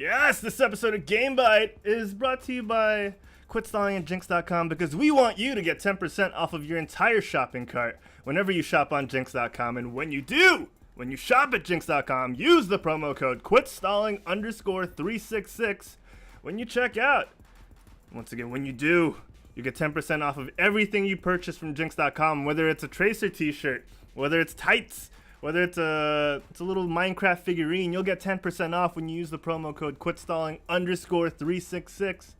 Yes, this episode of GameByte is brought to you by QuitStalling and Jinx.com because we want you to get 10% off of your entire shopping cart whenever you shop on Jinx.com. And when you do, when you shop at Jinx.com, use the promo code QuitStalling_366 when you check out. Once again, when you do, you get 10% off of everything you purchase from Jinx.com, whether it's a Tracer t-shirt, whether it's tights, whether it's a little Minecraft figurine. You'll get 10% off when you use the promo code QuitStalling_366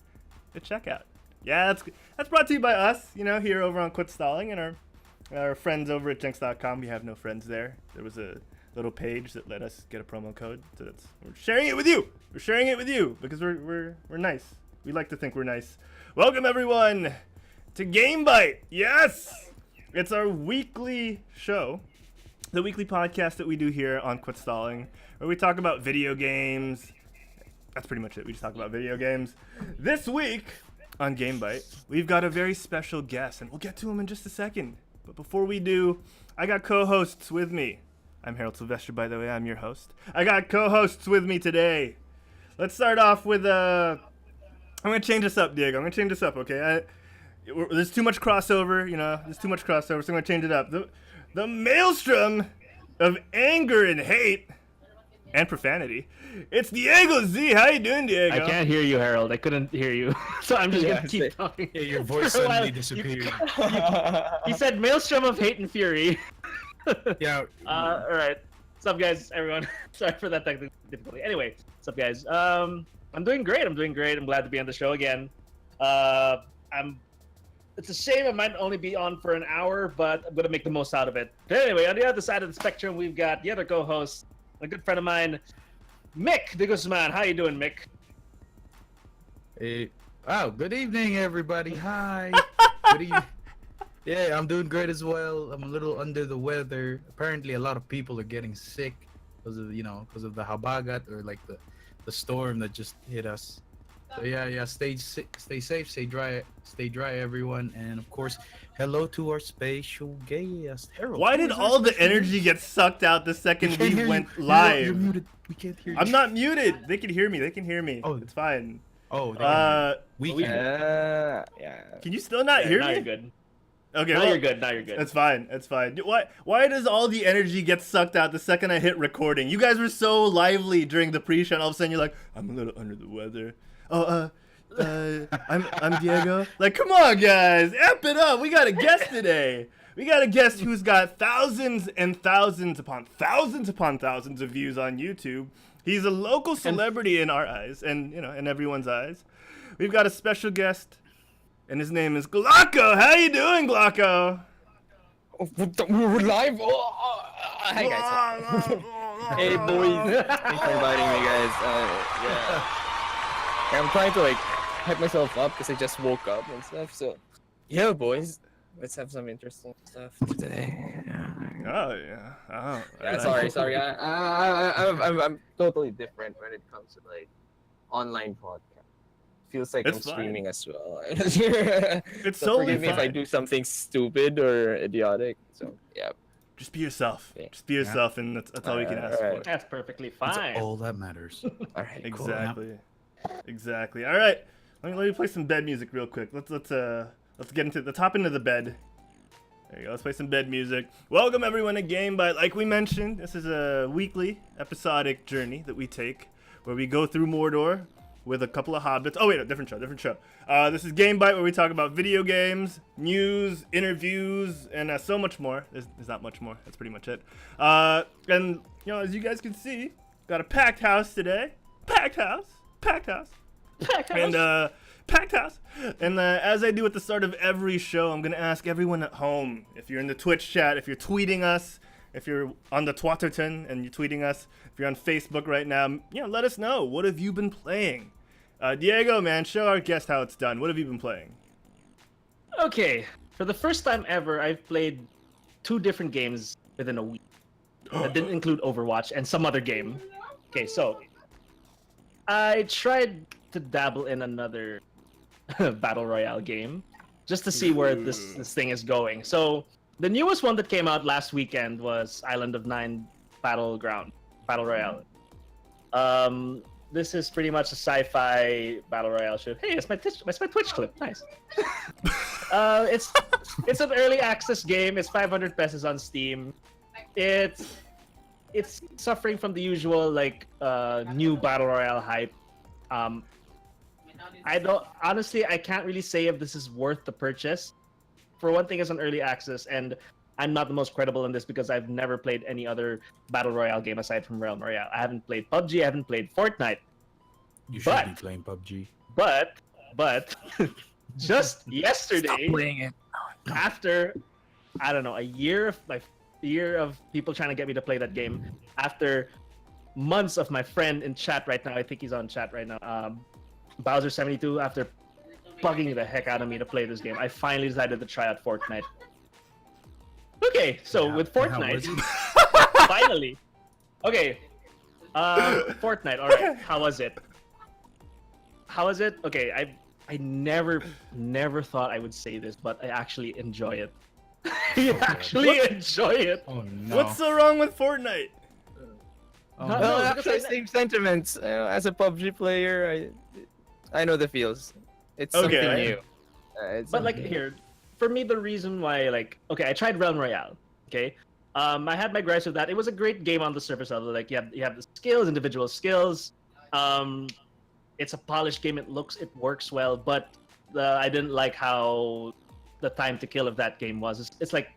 at checkout. Yeah, that's brought to you by us, here over on QuitStalling and our friends over at Jinx.com. We have no friends there. There was a little page that let us get a promo code, so we're sharing it with you. We're sharing it with you because we're nice. We like to think we're nice. Welcome everyone to GameByte. Yes, it's our weekly show. The weekly podcast that we do here on QuitStalling, where we talk about video games. That's pretty much it. We just talk about video games. This week on GameByte, we've got a very special guest, and we'll get to him in just a second. But before we do, I got co-hosts with me. I'm Herald Silvestre, by the way. I'm your host. I got co-hosts with me today. Let's start off with I'm going to change this up, Diego. I'm going to change this up, okay? There's too much crossover, There's too much crossover, so I'm going to change it up. The maelstrom of anger and hate and profanity. It's Diego Z. How you doing, Diego? I can't hear you, Harold. I couldn't hear you. So I'm just going to keep talking. Yeah, your voice suddenly disappeared. He said maelstrom of hate and fury. Yeah. All right. What's up, guys? Everyone. Sorry for that technical difficulty. Anyway, what's up, guys? I'm doing great. I'm glad to be on the show again. It's a shame I might only be on for an hour, but I'm going to make the most out of it. But anyway, on the other side of the spectrum, we've got the other co-host, a good friend of mine, Mick DeGuzman. How you doing, Mick? Hey. Oh, good evening, everybody. Hi. Good evening. Yeah, I'm doing great as well. I'm a little under the weather. Apparently, a lot of people are getting sick because of the habagat, or like the storm that just hit us. So yeah, stay safe, stay dry, everyone, and of course, hello to our special guest, Harold. Why did all the energy get sucked out the second we went live? You're muted. We can't hear you. I'm not muted. They can hear me. Oh, it's fine. Oh, we can. Yeah. Can you still not hear me? Now you're good. Okay, Now you're good. That's fine. Why does all the energy get sucked out the second I hit recording? You guys were so lively during the pre-show, and all of a sudden you're like, I'm a little under the weather. I'm Diego. Like, come on, guys, amp it up. We got a guest today. We got a guest who's got thousands and thousands upon thousands of views on YouTube. He's a local celebrity in our eyes, and in everyone's eyes. We've got a special guest, and his name is GLOCO. How you doing, GLOCO? We're live. Hi guys. Hey boys. Thanks for inviting me, guys. Yeah. I'm trying to hype myself up because I just woke up and stuff. So, yeah, boys, let's have some interesting stuff today. Oh yeah. Oh. Yeah, sorry. I'm totally different when it comes to online podcast. Feels like I'm streaming as well. It's so totally forgive me if I do something stupid or idiotic. So yeah. Just be yourself. Yeah. Just be yourself, and that's all we can ask for. That's perfectly fine. That's all that matters. All right. Exactly. Cool. Exactly. All right. Let me play some bed music real quick. Let's get into the top into the bed. There you go. Let's play some bed music. Welcome everyone to GameByte. Like we mentioned, this is a weekly episodic journey that we take where we go through Mordor with a couple of hobbits. Oh wait, no, different show. This is GameByte, where we talk about video games, news, interviews, and so much more. There's not much more. That's pretty much it. And as you guys can see, got a packed house today. Packed house. And as I do at the start of every show, I'm going to ask everyone at home, if you're in the Twitch chat, if you're tweeting us, if you're on the Twatterton and you're tweeting us, if you're on Facebook right now, let us know. What have you been playing? Diego, man, show our guest how it's done. What have you been playing? Okay, for the first time ever, I've played 2 different games within a week. That didn't include Overwatch and some other game. Okay, so I tried to dabble in another battle royale game just to see where this thing is going. So the newest one that came out last weekend was Island of Nine Battle Royale. this is pretty much a sci-fi battle royale shoot. Hey, it's my Twitch clip. Nice. It's an early access game. It's 500 pesos on Steam. It's suffering from the usual like new battle royale hype. I can't really say if this is worth the purchase. For one thing, it's an early access, and I'm not the most credible in this because I've never played any other battle royale game aside from Realm Royale. I haven't played PUBG. I haven't played Fortnite. You should be playing PUBG. But just yesterday, Stop playing it. after I don't know a year of people trying to get me to play that game, after months of my friend in chat right now, I think he's on chat right now, Bowser72, after bugging the heck out of me to play this game, I finally decided to try out Fortnite. Okay, so with Fortnite, finally. Okay, Fortnite. All right, how was it? Okay, I never thought I would say this, but I actually enjoy it. I actually enjoy it. Oh no. What's so wrong with Fortnite? Oh, No, Well, no, actually, because I- same sentiments. As a PUBG player, I know the feels. It's something Okay. new. But like here, for me, the reason why okay, I tried Realm Royale. Okay, I had my gripes with that. It was a great game on the surface level. Like you have the skills, individual skills. It's a polished game. It works well, but I didn't like how the time to kill of that game was. It's like,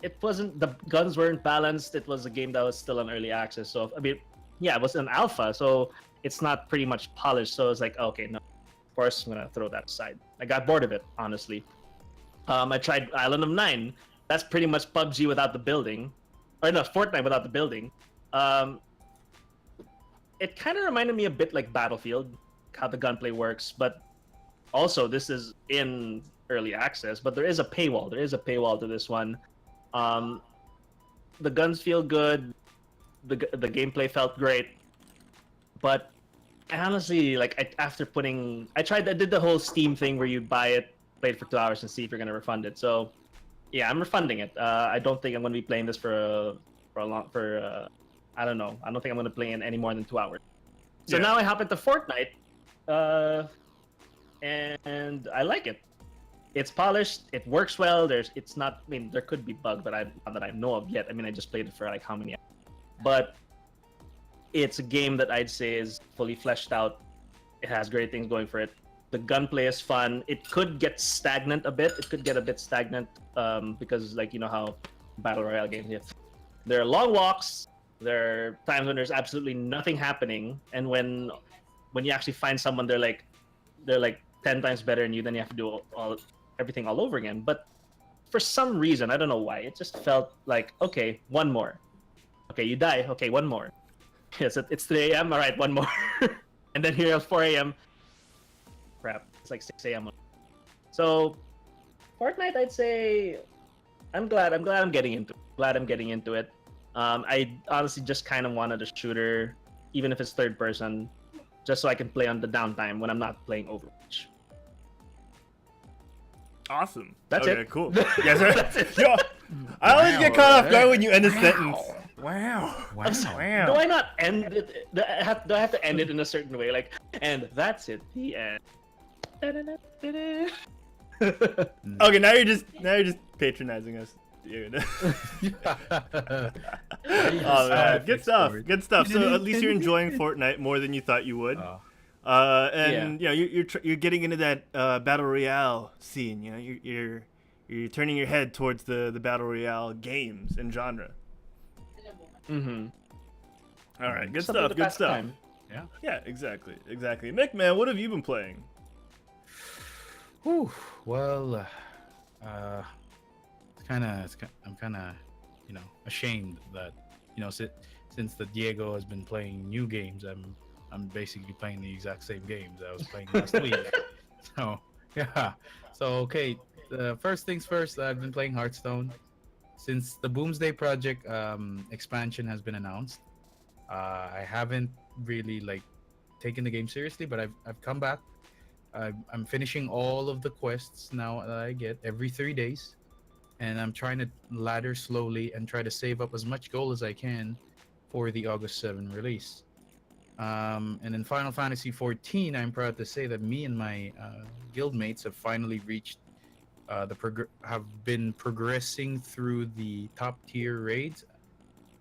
it wasn't, the guns weren't balanced. It was a game that was still on early access. So I mean, yeah, it was an alpha, so it's not pretty much polished. So it's like, okay, no, of course I'm gonna throw that aside. I got bored of it, honestly. I tried Island of Nine. That's pretty much PUBG without the building, or no, Fortnite without the building. It kind of reminded me a bit like Battlefield, how the gunplay works, but also this is in early access. But there is a paywall. There is a paywall to this one. The guns feel good. The gameplay felt great, but I honestly I did the whole Steam thing where you buy it, play it for 2 hours, and see if you're gonna refund it. So yeah, I'm refunding it. I don't think I'm gonna be playing this I don't know. I don't think I'm gonna play in any more than 2 hours. So Yeah. now I hop into Fortnite, and I like it. It's polished. It works well. It's not. I mean, there could be bugs, but not that I know of yet. I mean, I just played it for like how many hours. But it's a game that I'd say is fully fleshed out. It has great things going for it. The gunplay is fun. It could get stagnant a bit. It could get a bit stagnant because, like, you know how battle royale games get. There are long walks. There are times when there's absolutely nothing happening, and when you actually find someone, they're like 10 times better than you. Then you have to do everything all over again. But for some reason, I don't know why, it just felt like, okay, one more. Okay, you die. Okay, one more. Yes, it's 3 a.m. All right, one more. And then here at 4 a.m. Crap, it's like 6 a.m. So Fortnite, I'd say I'm glad I'm getting into it. I honestly just kind of wanted a shooter, even if it's third person, just so I can play on the downtime when I'm not playing Overwatch. Awesome. That's okay, it. Cool. Yes, sir. That's it. Yo, I always get caught off guard when you end a sentence. Wow. Do I not end it? Do I have to end it in a certain way? Like, and that's it. The end. Okay, now you're just patronizing us. Dude. Oh man, good stuff. Good stuff. So at least you're enjoying Fortnite more than you thought you would. And you know you're getting into that battle royale scene. You know you're turning your head towards the battle royale games and genre. Mm-hmm. All right, good Something stuff. to Good pass the stuff. time. Yeah, exactly. Mick, man, what have you been playing? Whew. Well, I'm kind of, ashamed that, since the Diego has been playing new games, I'm basically playing the exact same games I was playing last week. So yeah. So okay. First things first. I've been playing Hearthstone since the Boomsday Project expansion has been announced. I haven't really taken the game seriously, but I've come back. I'm finishing all of the quests now that I get every 3 days, and I'm trying to ladder slowly and try to save up as much gold as I can for the August 7 release. And in Final Fantasy 14, I'm proud to say that me and my guildmates have finally reached have been progressing through the top tier raids,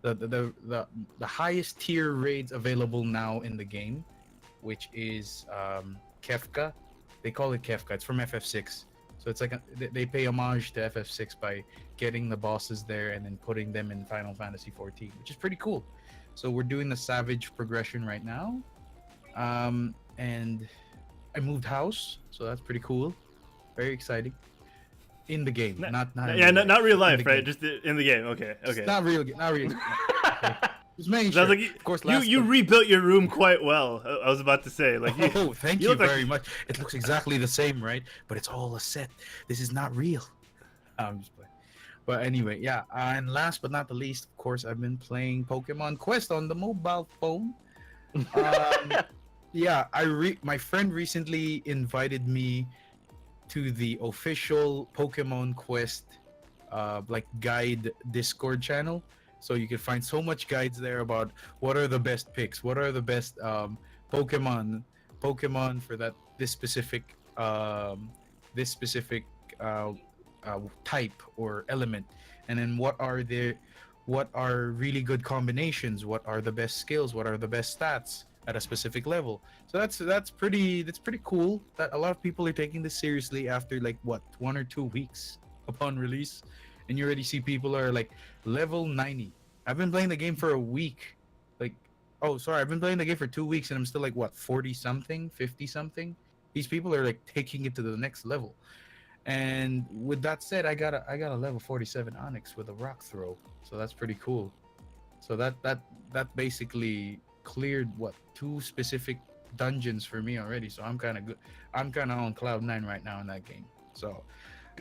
the highest tier raids available now in the game, which is Kefka. They call it Kefka. It's from FF6. So it's like they pay homage to FF6 by getting the bosses there and then putting them in Final Fantasy 14, which is pretty cool. So we're doing the Savage progression right now. And I moved house, so that's pretty cool. Very exciting. In the game, not real life, right? Just in the game. Okay. It's not real. Okay. Just making sure. Like of course, you rebuilt your room quite well. I was about to say, like, thank you very much. It looks exactly the same, right? But it's all a set. This is not real. I'm just playing. But anyway, yeah. And last but not the least, of course, I've been playing Pokemon Quest on the mobile phone. Yeah, my friend recently invited me to the official Pokemon Quest like guide Discord channel. So you can find so much guides there about what are the best picks, what are the best Pokemon for this specific type or element, and then what are really good combinations, what are the best skills, what are the best stats at a specific level. So that's pretty cool that a lot of people are taking this seriously after like 1 or 2 weeks upon release, and you already see people are like level 90. I've been playing the game for a week. I've been playing the game for 2 weeks and I'm still like 40 something, 50 something. These people are like taking it to the next level. And with that said, I got a level 47 Onyx with a rock throw. So that's pretty cool. So that basically cleared 2 specific dungeons for me already. So I'm kind of good. I'm kind of on cloud 9 right now in that game. So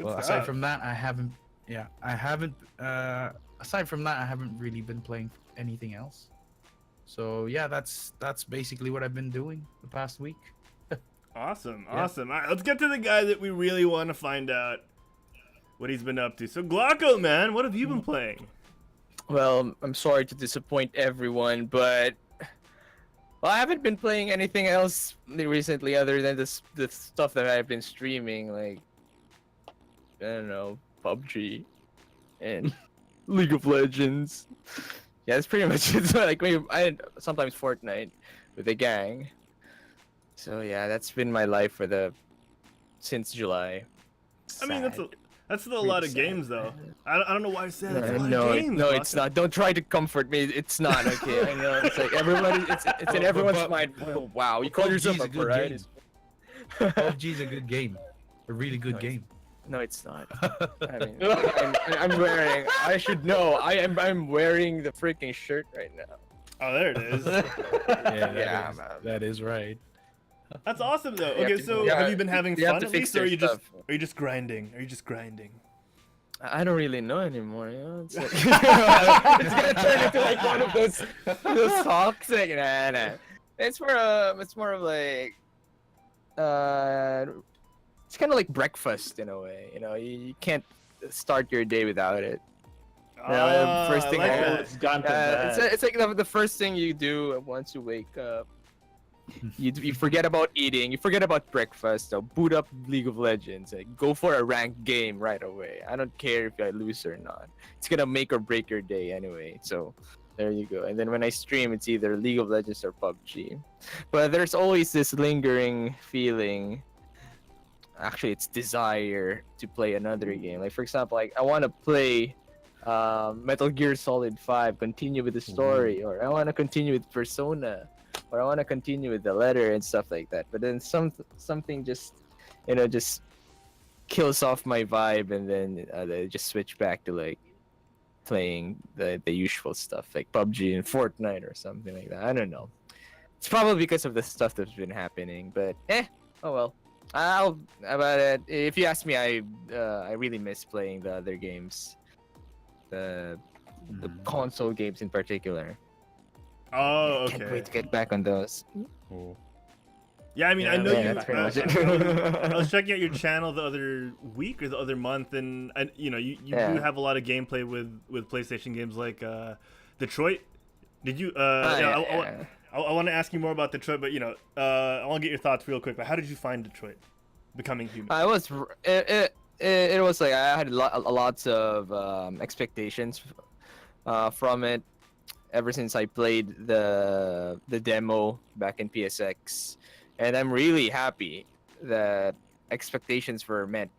aside from that, I haven't really been playing anything else. So yeah, that's basically what I've been doing the past week. Awesome. All right, let's get to the guy that we really want to find out what he's been up to. So GLOCO, man, what have you been playing? Well, I'm sorry to disappoint everyone, but I haven't been playing anything else recently other than the stuff that I've been streaming, like, I don't know, PUBG and League of Legends. Yeah, that's pretty much it. So, like, I sometimes Fortnite with the gang. So yeah, that's been my life since July. Sad. I mean, that's still a lot of games, though. I don't know why I said it's a lot no, of games. No, it's not. Don't try to comfort me. It's not, okay? I know. It's like everybody. It's in everyone's mind. Oh, wow, you call yourself a pro, right? PUBG's a good game. A really good game. No, it's not. I mean, I'm wearing. I should know. I'm wearing the freaking shirt right now. Oh, there it is. That is right. That's awesome, though. Okay, so have you been having fun at least, or are you just grinding? I don't really know anymore. You know? It's, like, it's gonna turn into like one of those talks. Like, nah. It's more of like, it's kind of like breakfast in a way. You know, you can't start your day without it. First thing it's like the first thing you do once you wake up. You forget about eating, you forget about breakfast, so boot up League of Legends, like, go for a ranked game right away. I don't care if I lose or not. It's gonna make or break your day anyway, so there you go. And then when I stream, it's either League of Legends or PUBG. But there's always this lingering feeling, actually it's desire to play another game. Like, for example, like, I want to play Metal Gear Solid 5, continue with the story, or I want to continue with Persona, or I want to continue with the letter and stuff like that. But then something just, just kills off my vibe, and then they just switch back to like playing the usual stuff like PUBG and Fortnite or something like that. I don't know. It's probably because of the stuff that's been happening, but oh well. About it. If you ask me, I really miss playing the other games, the console games in particular. Oh, okay. Can't wait to get back on those. Cool. Yeah, I mean, I know you. that's pretty much it. I was checking out your channel the other week or the other month, and you do have a lot of gameplay with PlayStation games like Detroit. Did you? I I want to ask you more about Detroit, but I want to get your thoughts real quick. But how did you find Detroit, Becoming Human? It was like I had lots of expectations from it ever since I played the demo back in PSX, and I'm really happy that expectations were met.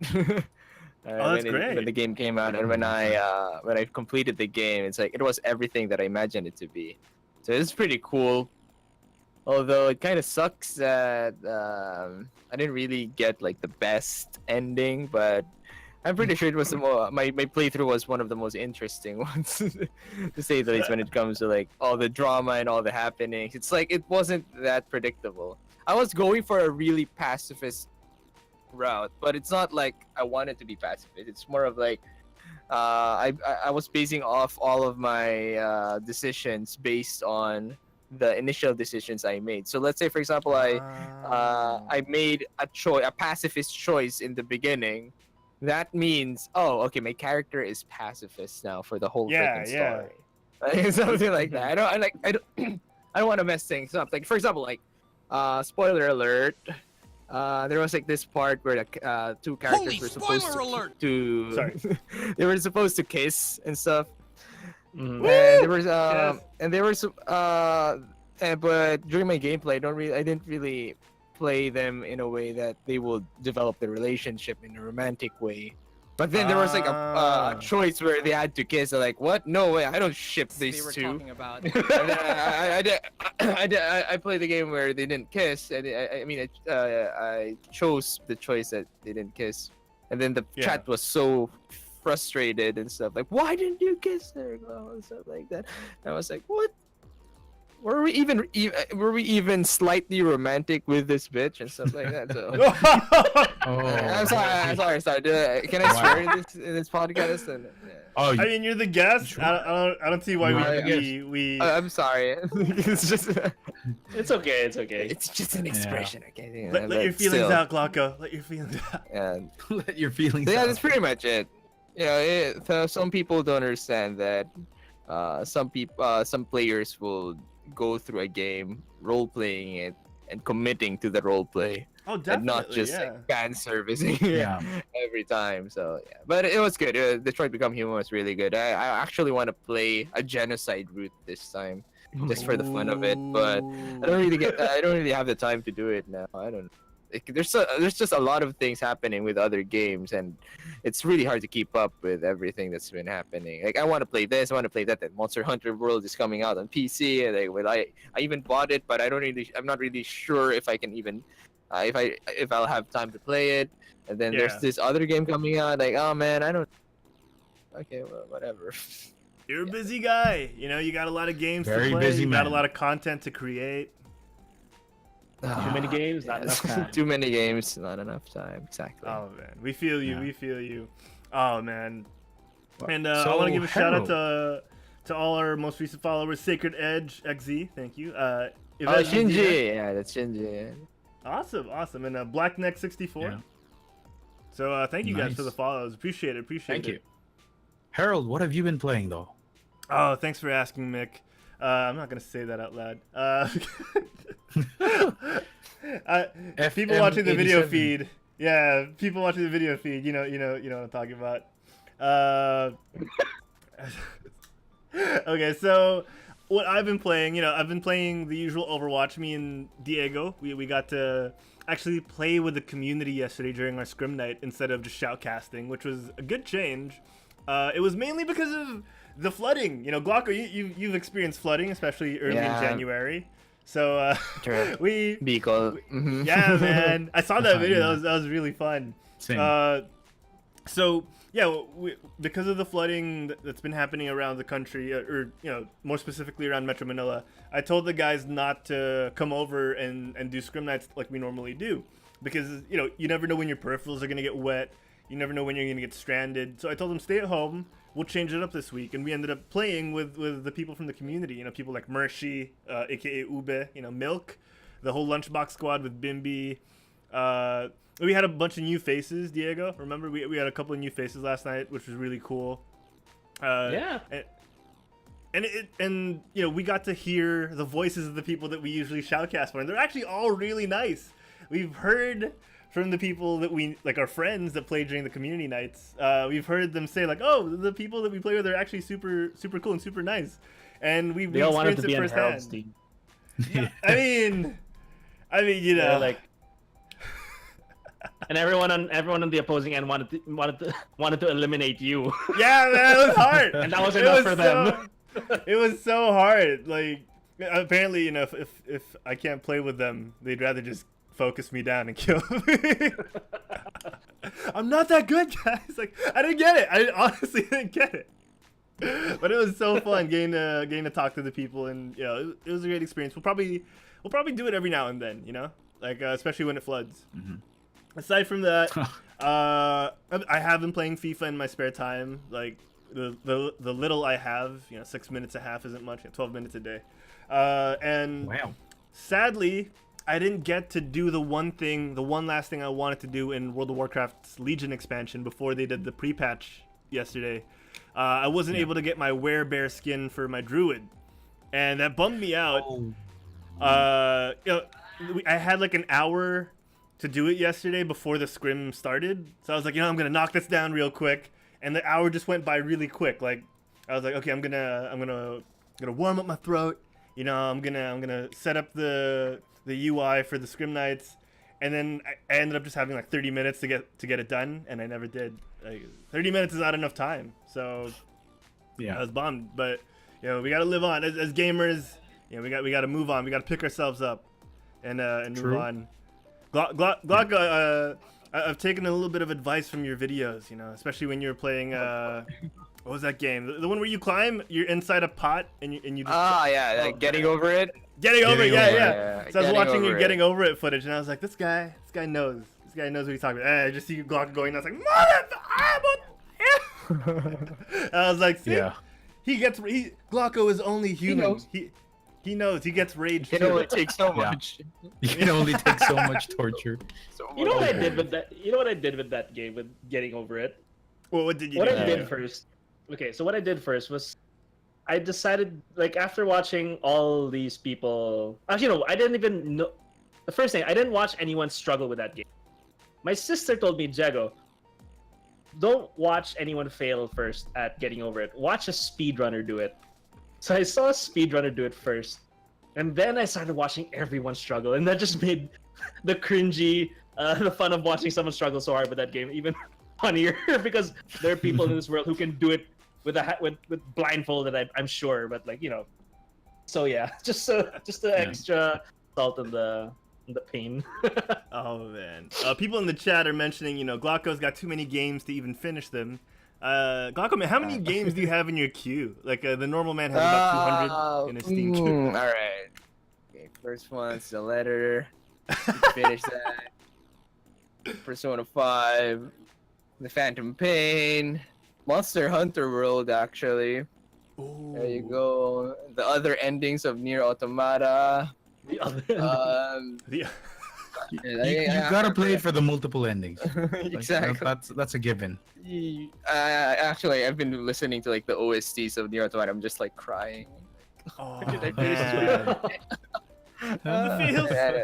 That's great. When the game came out and when I completed the game, it's like it was everything that I imagined it to be. So it's pretty cool. Although it kind of sucks that I didn't really get like the best ending, but I'm pretty sure it was my playthrough was one of the most interesting ones, to say the least, when it comes to like all the drama and all the happenings. It's like it wasn't that predictable. I was going for a really pacifist route, but it's not like I wanted to be pacifist. It's more of like I was basing off all of my decisions based on the initial decisions I made. So let's say, for example, I made a pacifist choice in the beginning. That means, oh, okay, my character is pacifist now for the whole freaking story. Like, something like that. I don't want to mess things up. Like, for example, like spoiler alert. There was like this part where the two characters were supposed they were supposed to kiss and stuff. Mhm. And there was and there was but during my gameplay, I didn't really play them in a way that they will develop the relationship in a romantic way. But then there was like a choice where they had to kiss. I'm like, what? No way! I don't ship these two. Talking about. And then I played the game where they didn't kiss, and I chose the choice that they didn't kiss, and then the chat was so frustrated and stuff like, why didn't you kiss her, and stuff like that. And I was like, what? Were we even slightly romantic with this bitch and stuff like that? So I'm sorry. Can I swear in this podcast? And, I mean, you're the guest. I don't see why we. I'm sorry. It's just. It's okay. It's just an expression. Okay. Let your feelings out, Glocko. Let your feelings out. And Let your feelings out. yeah, that's pretty much it. Some people don't understand that. Some players will go through a game, role playing it, and committing to the role play. Oh, definitely. And not just like fan servicing every time. So yeah, but it was good. Detroit Become Human was really good. I actually want to play a genocide route this time, just for the fun of it. But I don't really have the time to do it now. I don't. There's just a lot of things happening with other games, and it's really hard to keep up with everything that's been happening. Like I want to play this, I want to play that. That Monster Hunter World is coming out on PC, and I even bought it, but I'm not really sure if I can even if I'll have time to play it. And then there's this other game coming out. Like, oh man, I don't. Okay, well, whatever. You're a busy guy. You got a lot of games to play. Busy you got a man. lot of content to create. Too many games, not enough time. Too many games, not enough time. Exactly. Oh man, we feel you. Yeah. We feel you. Oh man. And I So, want to give a shout out Harold. to all our most recent followers, Sacred Edge XZ. Thank you. Oh, Yvette Shinji. Medina. Yeah, that's Shinji. Awesome. And Blackneck64. Yeah. So thank you guys Nice. for the follows. Appreciate it. Thank you. Harold, what have you been playing though? Oh, thanks for asking, Mick. I'm not gonna say that out loud. People watching the video FM87. feed. Yeah, people watching the video feed. You know what I'm talking about. Okay, so what I've been playing, I've been playing the usual Overwatch. Me and Diego, we got to actually play with the community yesterday during our scrim night instead of just shoutcasting, which was a good change. It was mainly because of the flooding. Glocko, you've experienced flooding, especially early in January. So Sure. we Beagle. yeah, man, I saw that video. Yeah. That was really fun. Same. So yeah, because of the flooding that's been happening around the country, or more specifically around Metro Manila, I told the guys not to come over and do scrim nights like we normally do, because you never know when your peripherals are gonna get wet. You never know when you're gonna get stranded. So I told them stay at home. We'll change it up this week, and we ended up playing with the people from the community. People like Mershi, aka Ube, Milk, the whole Lunchbox squad with Bimby. We had a bunch of new faces, Diego. Remember, we had a couple of new faces last night, which was really cool. Yeah. and you know, we got to hear the voices of the people that we usually shoutcast for, and they're actually all really nice. We've heard from the people that we like, our friends that played during the community nights. We've heard them say like, "Oh, the people that we play with are actually super cool and super nice," and we They all wanted experienced to be it on firsthand. Herald's team. I mean, you know, They're like, and everyone on the opposing end wanted to eliminate you. yeah, man, it was hard, And that was It enough for them. It was so hard. Like, apparently, you know, if I can't play with them, they'd rather just focus me down and kill me. I'm not that good, guys. Like, I didn't get it. I honestly didn't get it. But it was so fun getting to talk to the people, and you know, it was a great experience. We'll probably do it every now and then, you know, like especially when it floods. Aside from that, I have been playing FIFA in my spare time. Like the little I have, you know, 6 minutes a half isn't much. 12 minutes a day, and Wow. sadly, I didn't get to do the one last thing I wanted to do in World of Warcraft's Legion expansion before they did the pre-patch yesterday. I wasn't able to get my werebear skin for my druid, and that bummed me out. Oh. You know, I had like an hour to do it yesterday before the scrim started, so I was like, you know, I'm gonna knock this down real quick, and the hour just went by really quick. Like, I was like, okay, I'm gonna warm up my throat. You know, I'm gonna set up the UI for the scrim nights, and then I ended up just having like 30 minutes to get it done, and I never did. Like, 30 minutes is not enough time, so Yeah. I was bummed. But you know, we gotta live on as gamers. You know, we gotta move on. We gotta pick ourselves up and move True. on. Glock, I've taken a little bit of advice from your videos. You know, especially when you were playing. What was that game? The one where you climb, you're inside a pot, and you just Yeah, like getting over it. Getting over it, Getting yeah, over it, yeah. So I was getting watching over your it. getting over it footage, and I was like, this guy knows. This guy knows what he's talking about. And I just see Glock going, and I was like, mother. I was like, see, Yeah. Glocko is only human. knows. He knows. He gets rage It too. only takes so Yeah. much. You can only take so much torture. You know what I did with that? You know what I did with that game with getting over it? Well, what did you What do? I did first. Okay, so what I did first was I decided, like, after watching all these people. Actually, no, I didn't even know. The first thing, I didn't watch anyone struggle with that game. My sister told me, Jago, don't watch anyone fail first at getting over it. Watch a speedrunner do it. So I saw a speedrunner do it first, and then I started watching everyone struggle, and that just made the cringy, the fun of watching someone struggle so hard with that game even funnier, because there are people in this world who can do it with with blindfolded, I'm sure, but like, you know. So yeah, just the extra salt in the pain. Oh man, people in the chat are mentioning, you know, Glocko's got too many games to even finish them. Glocko, man, how many games do you have in your queue? Like the normal man has about 200 in his Steam queue. All right. Okay, first one's the letter. Finish that. Persona 5, The Phantom Pain, Monster Hunter World, actually. There you go. The other endings of Nier Automata. The other The- You gotta play it for the multiple endings. Like, Exactly. That's a given. Actually, I've been listening to like the OSTs of Nier Automata. I'm just like crying. Oh, Did I man. Uh, The feels. Yeah.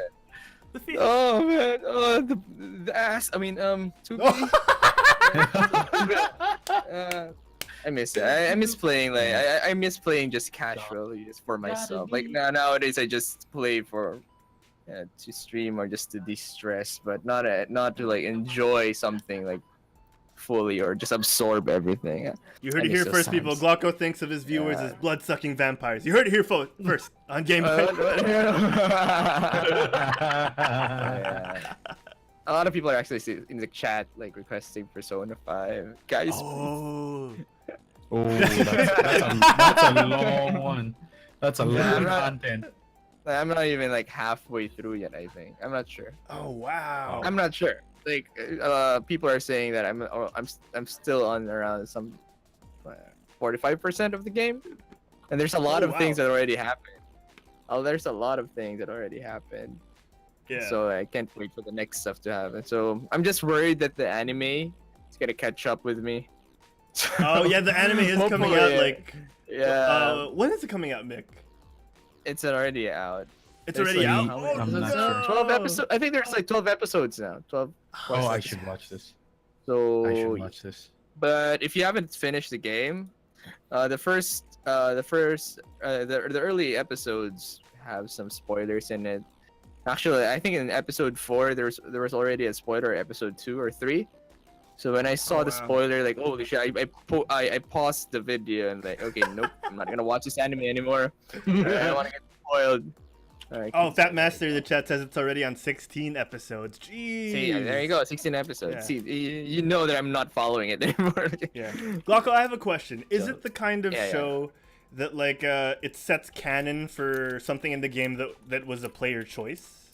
The feels. Oh man, oh the ass. I mean, 2B. I miss it. I miss playing like I miss playing just casually, just for myself. Like nowadays, I just play for to stream or just to de-stress, but not to like enjoy something like fully or just absorb everything. You heard I it here miss first, those people. times. Glocko thinks of his viewers Yeah. as blood-sucking vampires. You heard it here first on GameByte. Yeah. A lot of people are actually in the chat like requesting Persona 5. Guys, Oh. Oh, that's a long one. That's a Yeah, long right. content. I'm not even like halfway through yet, I think. I'm not sure. Oh wow. I'm not sure. Like people are saying that I'm still on around some 45% of the game. And there's a lot Oh, of wow. things that already happened. There's a lot of things that already happened. Yeah. So I can't wait for the next stuff to happen. So I'm just worried that the anime is gonna catch up with me. Oh yeah, the anime is coming Hopefully, out yeah. like. Yeah, When is it coming out, Mick? it's already out. It's There's already like, out. how Oh, many I'm not no. sure. 12 episodes. I think there's like 12 episodes now. 12. Oh, I should watch this. So I should watch this. But if you haven't finished the game, the early episodes have some spoilers in it. Actually, I think in episode 4 there was already a spoiler. Episode 2 or 3. So when I saw the wow. spoiler, like holy shit, I paused the video and like, okay, nope, I'm not gonna watch this anime anymore. I don't want to get spoiled. Alright, Oh, Fat Master in the chat says it's already on 16 episodes. Jeez. see, there you go, 16 episodes. Yeah. See, you know that I'm not following it anymore. Yeah. Glocko, I have a question. Is So- it the kind of yeah. show that like it sets canon for something in the game that was a player choice?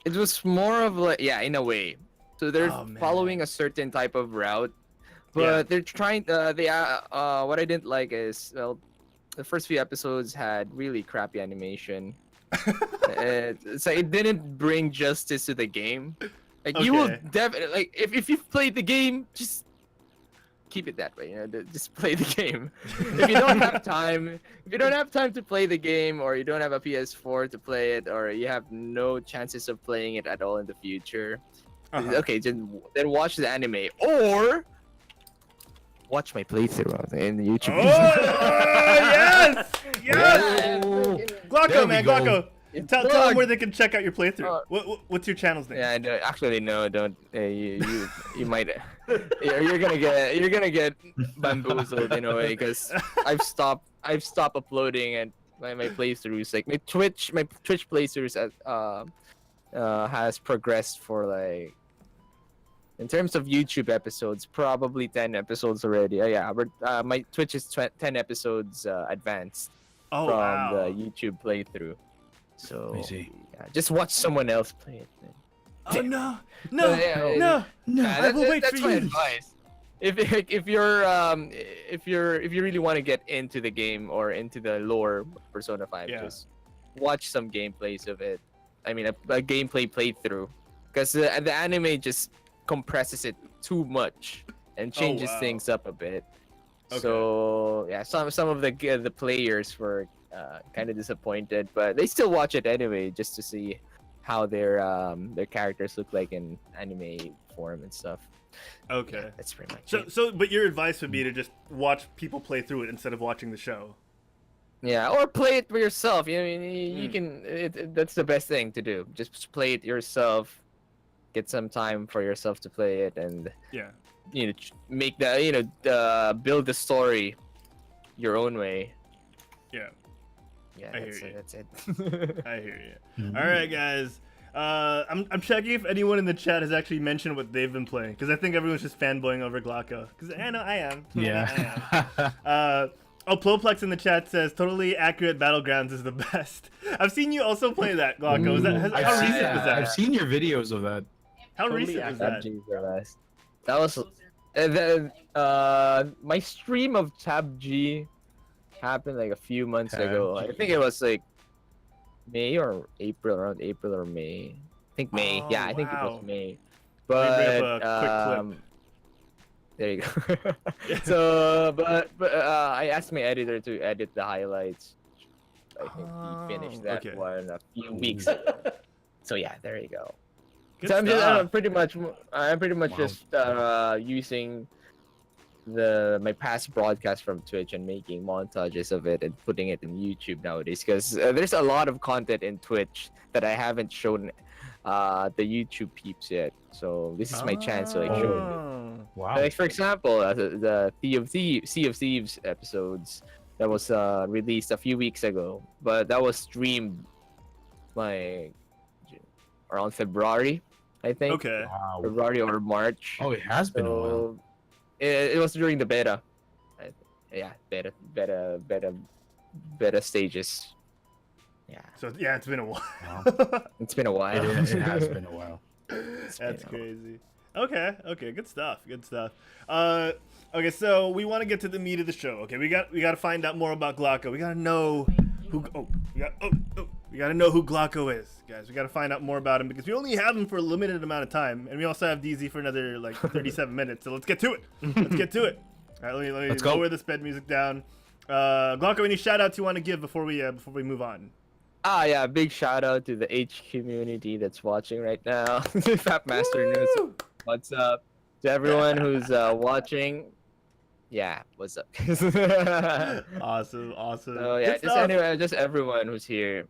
It was more of like, yeah, in a way. So they're Oh, man. following a certain type of route, but Yeah. they're trying. What I didn't like is, well, the first few episodes had really crappy animation. So it didn't bring justice to the game. Like you will Okay. definitely like if you've played the game, just keep it that way. You know, just play the game. If you don't have time, to play the game, or you don't have a PS4 to play it, or you have no chances of playing it at all in the future, okay, then watch the anime or watch my playthrough in YouTube. Oh, yes! Yes! Glocko, There we man, go. Glocko. Tell them where they can check out your playthrough. What's your channel's name? Yeah, no, actually no, don't. You might. You're gonna get bamboozled in a way because I've stopped uploading and my playthroughs. Like my Twitch playthroughs has progressed for like. In terms of YouTube episodes, probably 10 episodes already. Yeah, but my Twitch is 10 episodes advanced Oh, from wow. the YouTube playthrough. So I see. yeah, just watch someone else play it. Then. Oh, no. No. Yeah, No. No. I will wait that's for my you. advice. If you really want to get into the game or into the lore of Persona 5, Yeah. just watch some gameplays of it. I mean, a gameplay playthrough, because the anime just compresses it too much and changes wow. things up a bit. Okay. So yeah, some of the players were kind of disappointed, but they still watch it anyway just to see how their characters look like in anime form and stuff. Okay. That's pretty much So, it. but your advice would be to just watch people play through it instead of watching the show. Yeah, or play it for yourself. You know, you can. That's the best thing to do. Just play it yourself. Get some time for yourself to play it, and Yeah. make the build the story your own way. Yeah. Yeah, I that's hear it. you. That's it. I hear you. All right, guys. I'm checking if anyone in the chat has actually mentioned what they've been playing, because I think everyone's just fanboying over Glocko. Because I know I am. Yeah. I am. Ploplex in the chat says totally accurate Battlegrounds is the best. I've seen you also play that, Glocko. Is that how I've seen, recent was that? I've seen your videos of that. How Totally recent was accurate. that? Tab G's are last. That was my stream of Tab G happened like a few months ago. I think it was like May or April, around April or May. I think May. Oh, Yeah, I think it wow. was May. Let me bring But up a quick clip. there you go. So, but I asked my editor to edit the highlights. I think he finished that okay. one a few weeks ago. So yeah, there you go. Good So I'm stuff. pretty much Wow. just using my past broadcast from Twitch and making montages of it and putting it in YouTube nowadays, because there's a lot of content in Twitch that I haven't shown the YouTube peeps yet. So this is my chance to like show them. Oh. Wow. Like for example, the Sea of Thieves episodes that was released a few weeks ago, but that was streamed like around February, I think. Okay. Wow. February or March. Oh, it has been a while. So it was during the beta. Yeah, beta stages. Yeah, So yeah, it's been a while. Wow. it's been a while. It has been a while. That's been a- crazy. Okay, good stuff. Okay, so we want to get to the meat of the show. Okay, we got to find out more about Glocko. We got to know who we got to know who Glocko is, guys. We got to find out more about him because we only have him for a limited amount of time, and we also have DZ for another like 37 minutes. So let's get to it. All right, let me Let's go. lower the sped music down. Glocko, any shout outs you want to give before we move on? Yeah, big shout out to the H community that's watching right now. Fat Master News, what's up? To everyone who's watching, yeah, what's up? Awesome. So yeah, just everyone who's here,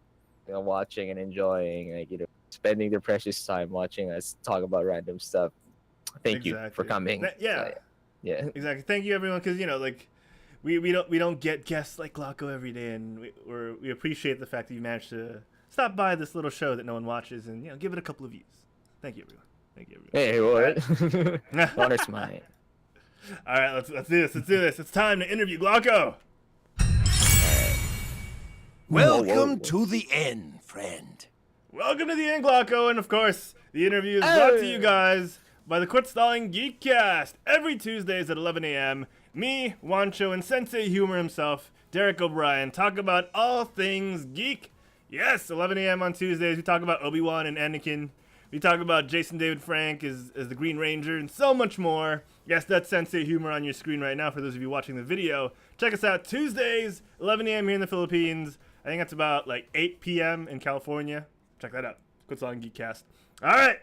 watching and enjoying, spending their precious time watching us talk about random stuff. Thank you for coming. Yeah, exactly. Thank you, everyone, because we don't get guests like Glocko every day, and we appreciate the fact that you managed to stop by this little show that no one watches and give it a couple of views. Thank you, everyone. Hey, what? Honor's mine. All right, let's do this. It's time to interview Glocko. Welcome to the end, friend. Welcome to the end, Glocko, and of course, the interview is brought to you guys by the Quit Stalling Geekcast. Every Tuesdays at 11 a.m., me, Wancho, and Sensei Humor himself, Derek O'Brien, talk about all things geek. Yes, 11 a.m. on Tuesdays, we talk about Obi-Wan and Anakin. We talk about Jason David Frank as the Green Ranger and so much more. Yes, that's Sensei Humor on your screen right now for those of you watching the video. Check us out Tuesdays, 11 a.m. here in the Philippines. I think that's about like 8 p.m. in California. Check that out. Quit Stalling Geekcast. All right,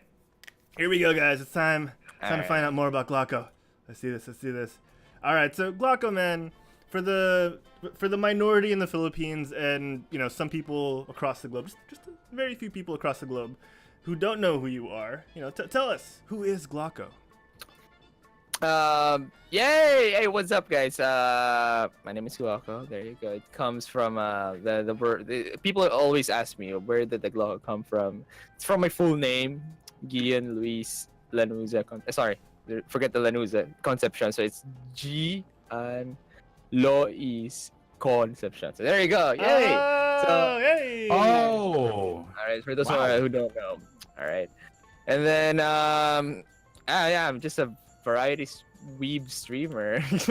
here we go, guys. It's time to find out more about Glocko. Let's do this. All right, so Glocko, man, for the minority in the Philippines and some people across the globe, just a very few people across the globe who don't know who you are, tell us, who is Glocko? Yay! Hey, what's up, guys? My name is Glocko. There you go. It comes from the word. People always ask me, where did the Glocko come from? It's from my full name, Gian Luis Lanuza. Sorry, forget the Lanuza Concepcion. So it's Gian Lois Concepcion. So there you go. Yay! Yay! Oh! Alright, for those who don't know. Alright. And then I'm just a variety weeb streamer. Just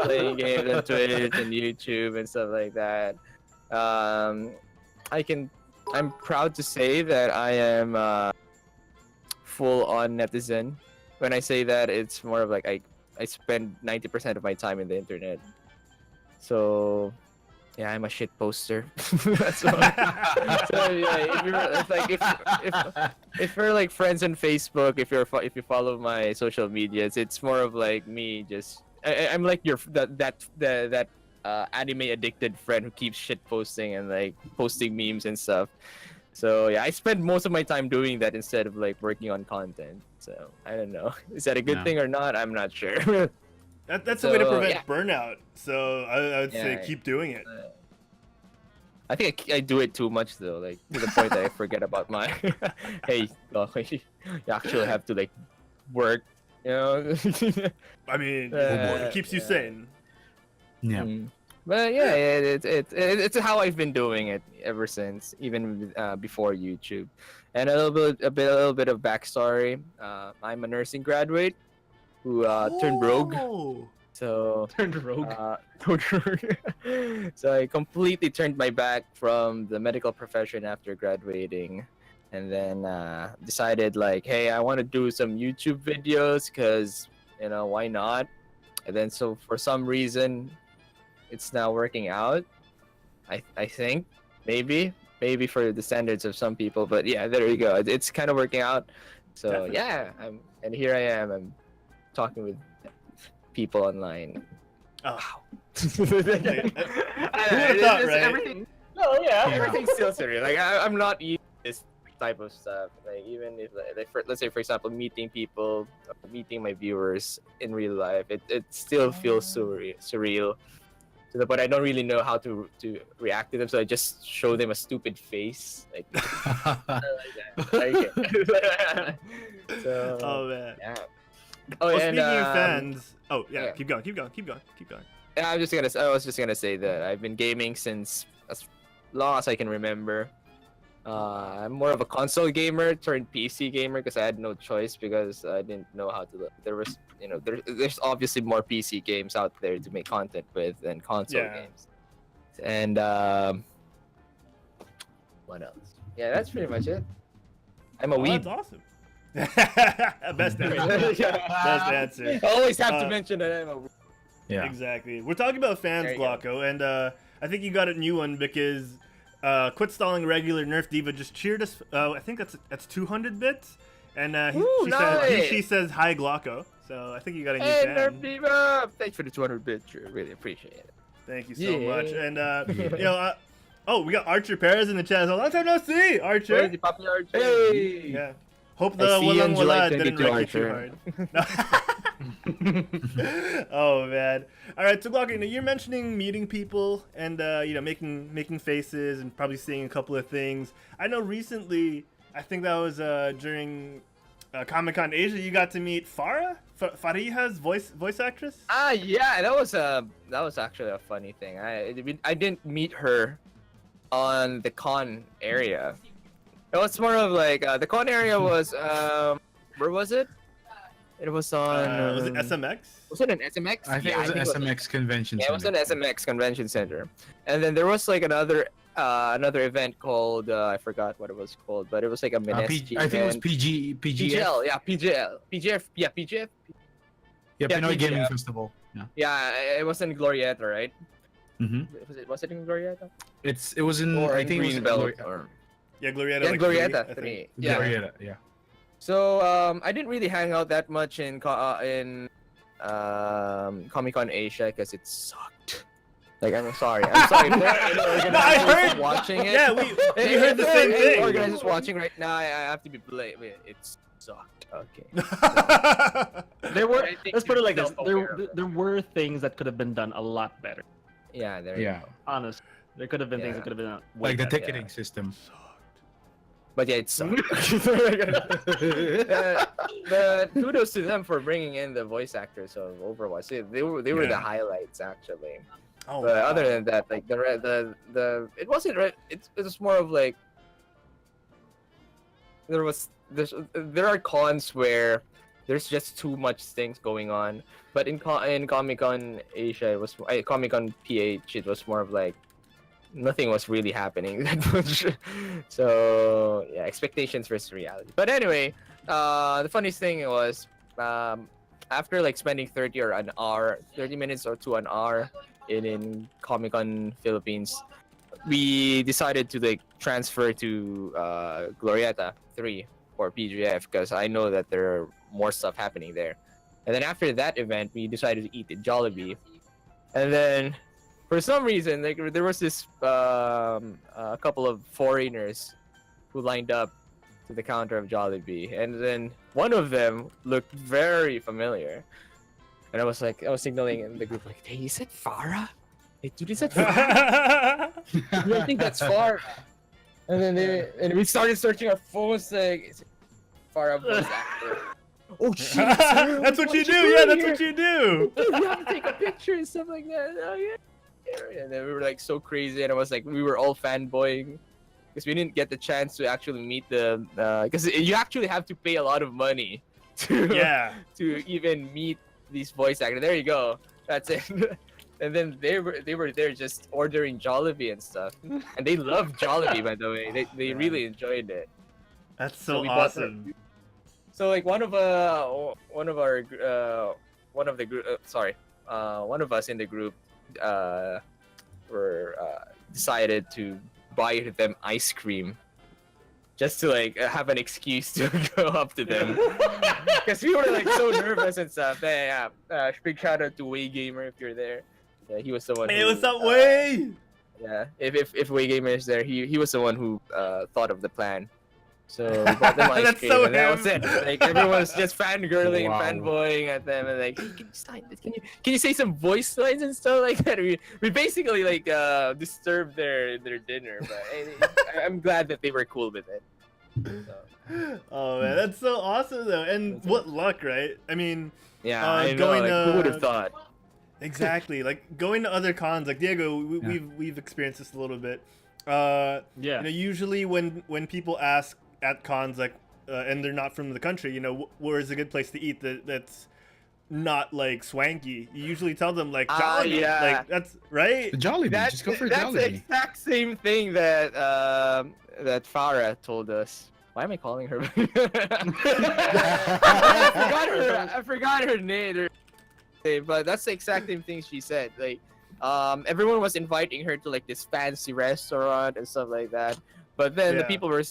playing games on Twitch and YouTube and stuff like that. I'm proud to say that I am full on netizen. When I say that, it's more of like I spend 90% of my time in the internet. So yeah, I'm a shit poster. That's all. So yeah, if we're like friends on Facebook, if you follow my social medias, it's more of like me just I'm like that anime addicted friend who keeps shit posting and like posting memes and stuff. So yeah, I spend most of my time doing that instead of like working on content. So I don't know, is that a good thing or not? I'm not sure. That's a way to prevent burnout. So I would say keep doing it. I think I do it too much though, like to the point that I forget about my. Hey, you actually have to like work, I mean, it keeps you sane. Yeah. But yeah, it's how I've been doing it ever since, even before YouTube. And a little bit of backstory. I'm a nursing graduate who turned rogue. So Turned rogue. So I completely turned my back from the medical profession after graduating, and then decided like, hey, I want to do some YouTube videos because why not? And then so for some reason, it's now working out. I think maybe for the standards of some people, but yeah, there you go. It's kind of working out. So Definitely. yeah, and here I am. I'm talking with people online. Oh. Who would have thought, right? Everything. No, yeah, everything's still surreal. Like I'm not used to this type of stuff. Like even if let's say for example meeting people, meeting my viewers in real life, it still feels surreal. To the point I don't really know how to react to them, so I just show them a stupid face, like that. So, Oh man. yeah. Oh, and, speaking of fans. Oh yeah, yeah. keep going. Yeah, I was just gonna say that I've been gaming since as long as I can remember. I'm more of a console gamer turned PC gamer because I had no choice because I didn't know how to. There was, there's obviously more PC games out there to make content with than console games. And what else? Yeah, that's pretty much it. I'm a weeb. That's awesome. Best answer. Best answer. I always have to mention that I'm a weeb. Yeah. Exactly. We're talking about fans, There you go. GLOCO, and I think you got a new one because Quit Stalling Regular Nerf Diva just cheered us. I think that's 200 bits, and she says hi GLOCO. So I think you got a new Hey, fan. Nerf Diva! Thanks for the 200 bits. Really appreciate it. Thank you so Yeah. much. And you know, we got Archer Perez in the chat. So long time no see, Archer. Where's the Papi Archer? Hey! Yeah. Hope I the see you in Walang July Wala didn't 22, wreck you too hard. Oh man. All right, so GLOCO, you're mentioning meeting people and making faces and probably seeing a couple of things. I know recently, I think that was during Comic-Con Asia, you got to meet Farah, Fariha's voice actress. Yeah, that was actually a funny thing. I didn't meet her on the con area. It was more of like the con area was where was it? It was on. Was it SMX? Was it an SMX? I think it was an SMX convention Yeah, it was center. an SMX convention center, and then there was like another event called I forgot what it was called, but it was like a Minesky I think it was event. PGF. PGL, yeah, PGF, yeah, PGF. Yeah, Yeah, Pinoy Gaming PGF. Festival. Yeah. Yeah, it was in Glorieta, right? Mm-hmm. Was it in Glorieta? It was in. Or I in think it was in Greenbelt? Glorieta. Or... Yeah, Glorieta. Yeah, like Glorieta. I think. 3. Yeah. Glorieta, yeah. So I didn't really hang out that much in Comic-Con Asia because it sucked. Like I'm sorry for any organizers heard- watching it. Yeah, we heard the same Any thing. organizers watching right now, I have to be blamed. It sucked. Okay. There were. I think Let's put it like you're this. self-aware of it. There were things that could have been done a lot better. Yeah, there. Yeah. Honest. There could have been things Yeah. that could have been done way Like the better. ticketing system. But yeah, it sucked. But kudos to them for bringing in the voice actors of Overwatch. They were the Yeah. highlights actually. Oh, But wow. other than that, like the it wasn't it was more of like there are cons where there's just too much things going on. But in Comic-Con Asia, it was Comic-Con PH. It was more of like nothing was really happening that much. So yeah, expectations versus reality. But anyway, the funniest thing was after like spending 30 minutes or to an hour in Comic-Con Philippines, we decided to like transfer to Glorieta 3 or PGF because I know that there are more stuff happening there. And then after that event, we decided to eat at Jollibee. And then for some reason, like there was this a couple of foreigners who lined up to the counter of Jollibee, and then one of them looked very familiar. And I was signaling in the group like, "Hey, is that Farah? Hey, dude, is that Farah? I think that's Farah." And then we started searching our phones like, "Is it Farah voice actor?" Oh shit! That's what you do. Yeah, that's what you do. You have to take a picture and stuff like that. Oh yeah. And then we were like so crazy, and I was like, we were all fanboying because we didn't get the chance to actually meet the because you actually have to pay a lot of money to to even meet these voice actors. There you go. That's it. And then they were there just ordering Jollibee and stuff, and they love Jollibee, by the way. They really enjoyed it. That's so we bought awesome. So like one of us in the group decided to buy them ice cream just to like have an excuse to go up to them because we were like so nervous and stuff. Yeah, big shout out to Way Gamer if you're there. Yeah, he was the one. Hey, who, what's up, Way? Yeah, if Way Gamer is there, he was the one who thought of the plan. So we bought them ice That's cream, so and that was him. it. Like everyone's just fangirling Wow. and fanboying at them, and like, hey, can you say some voice lines and stuff like that? We basically like disturbed their dinner, but I'm glad that they were cool with it. So, Oh man, that's so awesome though. And what luck, right? I mean, yeah, I know. going Like, who would have thought? exactly. Like going to other cons, like Diego, we've experienced this a little bit. Yeah. You know, usually when people ask at cons, like, and they're not from the country, you know, where is a good place to eat that's not like swanky? You usually tell them like Jollibee. Yeah. Like that's right. The Jollibee. Just go for That's the Jollibee. exact same thing that that Farah told us. Why am I calling her? I forgot her name. say, but that's the exact same thing she said. Like, everyone was inviting her to like this fancy restaurant and stuff like that. But then the people were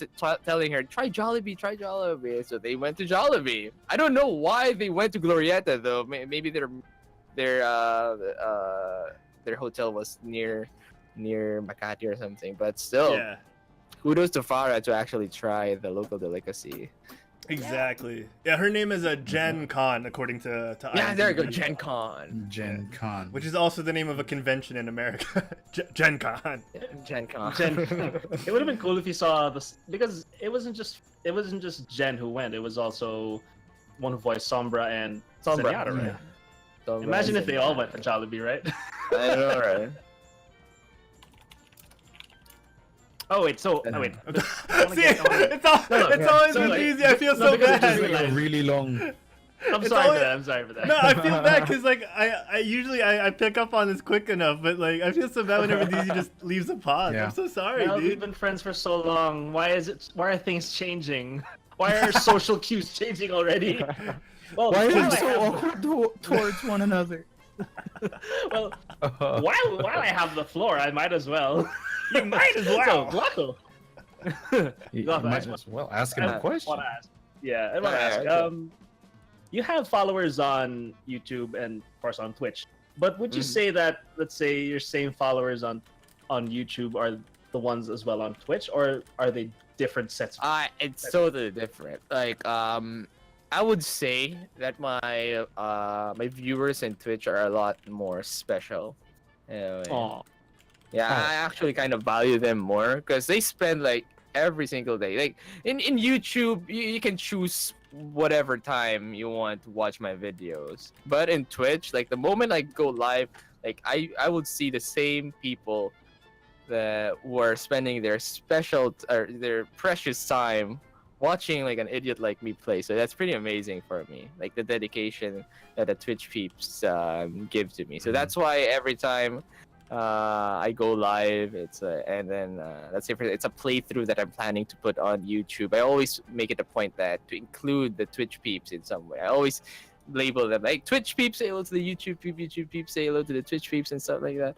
telling her, try Jollibee, try Jollibee. So they went to Jollibee. I don't know why they went to Glorieta though. Maybe their hotel was near Makati or something. But still, kudos to Farah to actually try the local delicacy. Exactly. Yeah, her name is Gen Con, according to Yeah, there you go, IMDb. Gen Con. Gen Con. Which is also the name of a convention in America. Gen Con. Gen Con. It would have been cool if you saw this, because it wasn't just Jen who went. It was also one who voiced Sombra and Zenyatta, right? Yeah. Sombra Imagine and if they all Zenyatta. went to Jollibee, right? I know, right? Oh wait, so wait. See, it's always so, with like, these. I feel no, so because it bad. just Like a really long. I'm It's sorry always- for that. I'm sorry for that. No, I feel bad because like I usually I pick up on this quick enough, but like I feel so bad whenever DZ just leaves a pause. Yeah. I'm so sorry, Well, we've dude. been friends for so long. Why are things changing? Why are social cues changing already? Well, Why while are we I so have- awkward towards one another? Well, while I have the floor, I might as well. You might as So, well. GLOCO. You Glove, might I- as well ask him I a question. wanna ask. Yeah, I want to Yeah, ask. okay. You have followers on YouTube and of course on Twitch, but would you say that, let's say, your same followers on YouTube are the ones as well on Twitch, or are they different sets? It's totally different. Like, I would say that my viewers in Twitch are a lot more special. Aw. Yeah, I actually kind of value them more because they spend like every single day. Like in YouTube, you can choose whatever time you want to watch my videos. But in Twitch, like the moment I go live, like I would see the same people that were spending their their precious time watching like an idiot like me play. So that's pretty amazing for me. Like the dedication that the Twitch peeps give to me. So that's why every time I go live, it's and then let's say it's a playthrough that I'm planning to put on YouTube. I always make it a point that to include the Twitch peeps in some way. I always label them like Twitch peeps say hello to the YouTube peeps say hello to the Twitch peeps and stuff like that.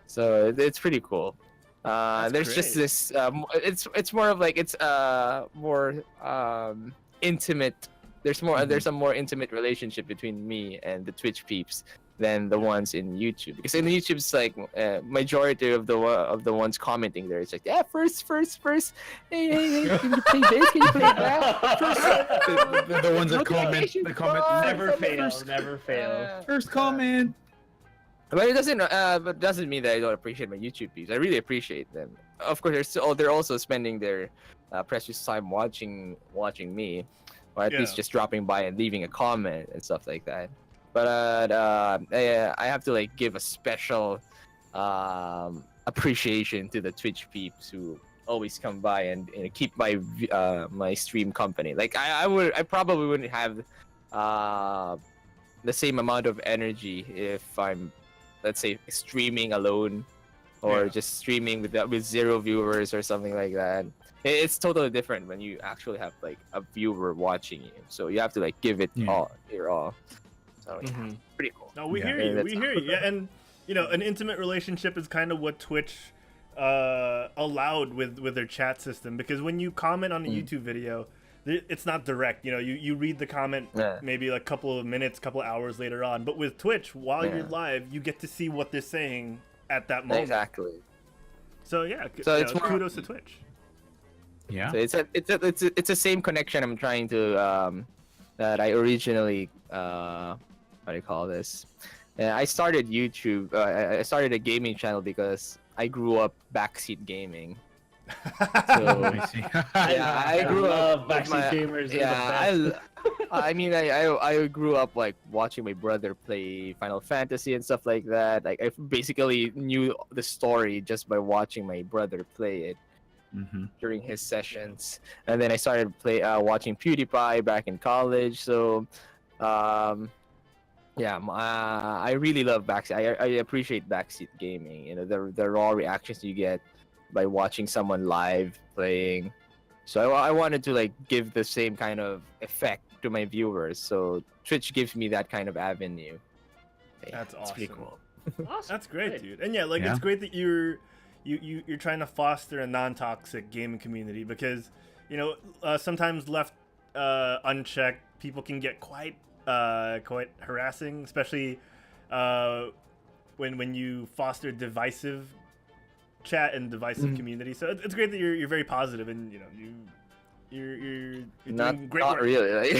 So it's pretty cool. There's just great. this. It's more of like it's more intimate. There's a more intimate relationship between me and the Twitch peeps than the ones in YouTube, because in YouTube it's like majority of the ones commenting there, it's like, yeah, first, hey, can you play this, can you play that, The ones that comment, the comment Never fail. First, Never fail. first comment. But it doesn't mean that I don't appreciate my YouTube peeps. I really appreciate them. Of course, they're also spending their precious time watching me, or at least just dropping by and leaving a comment and stuff like that. But I have to like give a special appreciation to the Twitch peeps who always come by and keep my my stream company. Like I probably wouldn't have the same amount of energy if I'm, let's say, streaming alone or just streaming with 0 viewers or something like that. It's totally different when you actually have like a viewer watching you. So you have to like give it all your all. So yeah, pretty cool. No, we Yeah. hear you. We hear you. Yeah, and you know, an intimate relationship is kind of what Twitch allowed with their chat system, because when you comment on a YouTube video, it's not direct. You know, you read the comment maybe like a couple of minutes, couple of hours later on. But with Twitch, while you're live, you get to see what they're saying at that moment. Exactly. So yeah, So it's more- kudos to Twitch. Yeah. So it's the same connection I'm trying to that I originally how do you call this? I started YouTube. I started a gaming channel because I grew up backseat gaming. So I see. yeah, I grew up with backseat my- gamers. Yeah, I mean, I grew up like watching my brother play Final Fantasy and stuff like that. Like I basically knew the story just by watching my brother play it during his sessions, and then I started watching PewDiePie back in college. So, yeah, I really love backseat. I appreciate backseat gaming. You know, the raw reactions you get by watching someone live playing. So I wanted to like give the same kind of effect to my viewers. So Twitch gives me that kind of avenue. That's It's pretty awesome. cool. Awesome. That's great, Great. dude. And yeah, like Yeah. it's great that you're trying to foster a non-toxic gaming community because sometimes left unchecked, people can get quite harassing, especially when you foster divisive chat and divisive community. So it's great that you're very positive and you're doing great Not work. really. Like,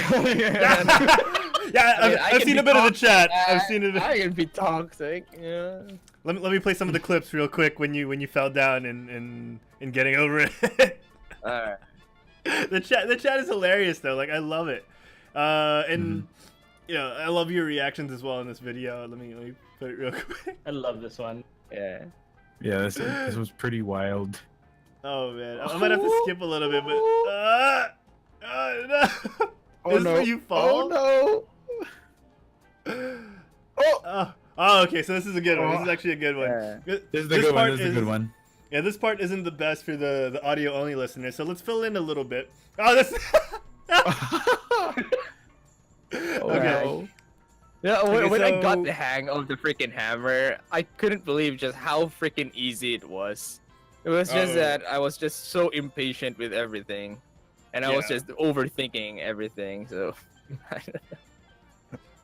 Yeah, I mean, I I've can seen be a bit of the chat. toxic. I've seen it. I can be toxic. Yeah. Let me play some of the clips real quick when you fell down and getting over it. Alright. The chat is hilarious though. Like I love it. And I love your reactions as well in this video. Let me put it real quick. I love this one. Yeah. Yeah, this was pretty wild. Oh man, I might have to skip a little bit, but no. Oh, This is no. where you fall. Oh Oh, okay. So this is a good one. This is Oh. actually a good one. Yeah. This is the good one. This is a good one. Yeah, this part isn't the best for the audio only listeners. So let's fill in a little bit. Oh, this. Okay. Yeah, Okay, when I got so- the hang of the freaking hammer, I couldn't believe just how freaking easy it was. It was just Oh. that I was just so impatient with everything, and I was Yeah. just overthinking everything. So,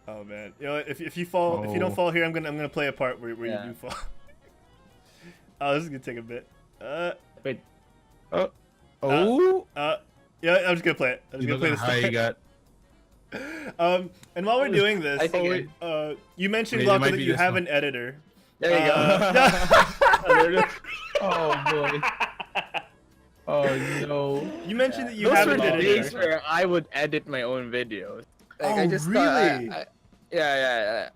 Oh man, you know what? If you fall, if you don't Oh. fall here, I'm gonna play a part where Yeah. you do fall. Oh, this is gonna take a bit. Wait, Oh, Yeah, I'm just gonna play it. I'm just gonna play look this how you part. got. And while we're doing this, I think you mentioned Wait, it Glocko might that be you this have one. an editor. there you go. Oh boy. Oh no. You mentioned that you Those have were an the editor. days where I would edit my own videos. Like, Oh, I just really? Yeah.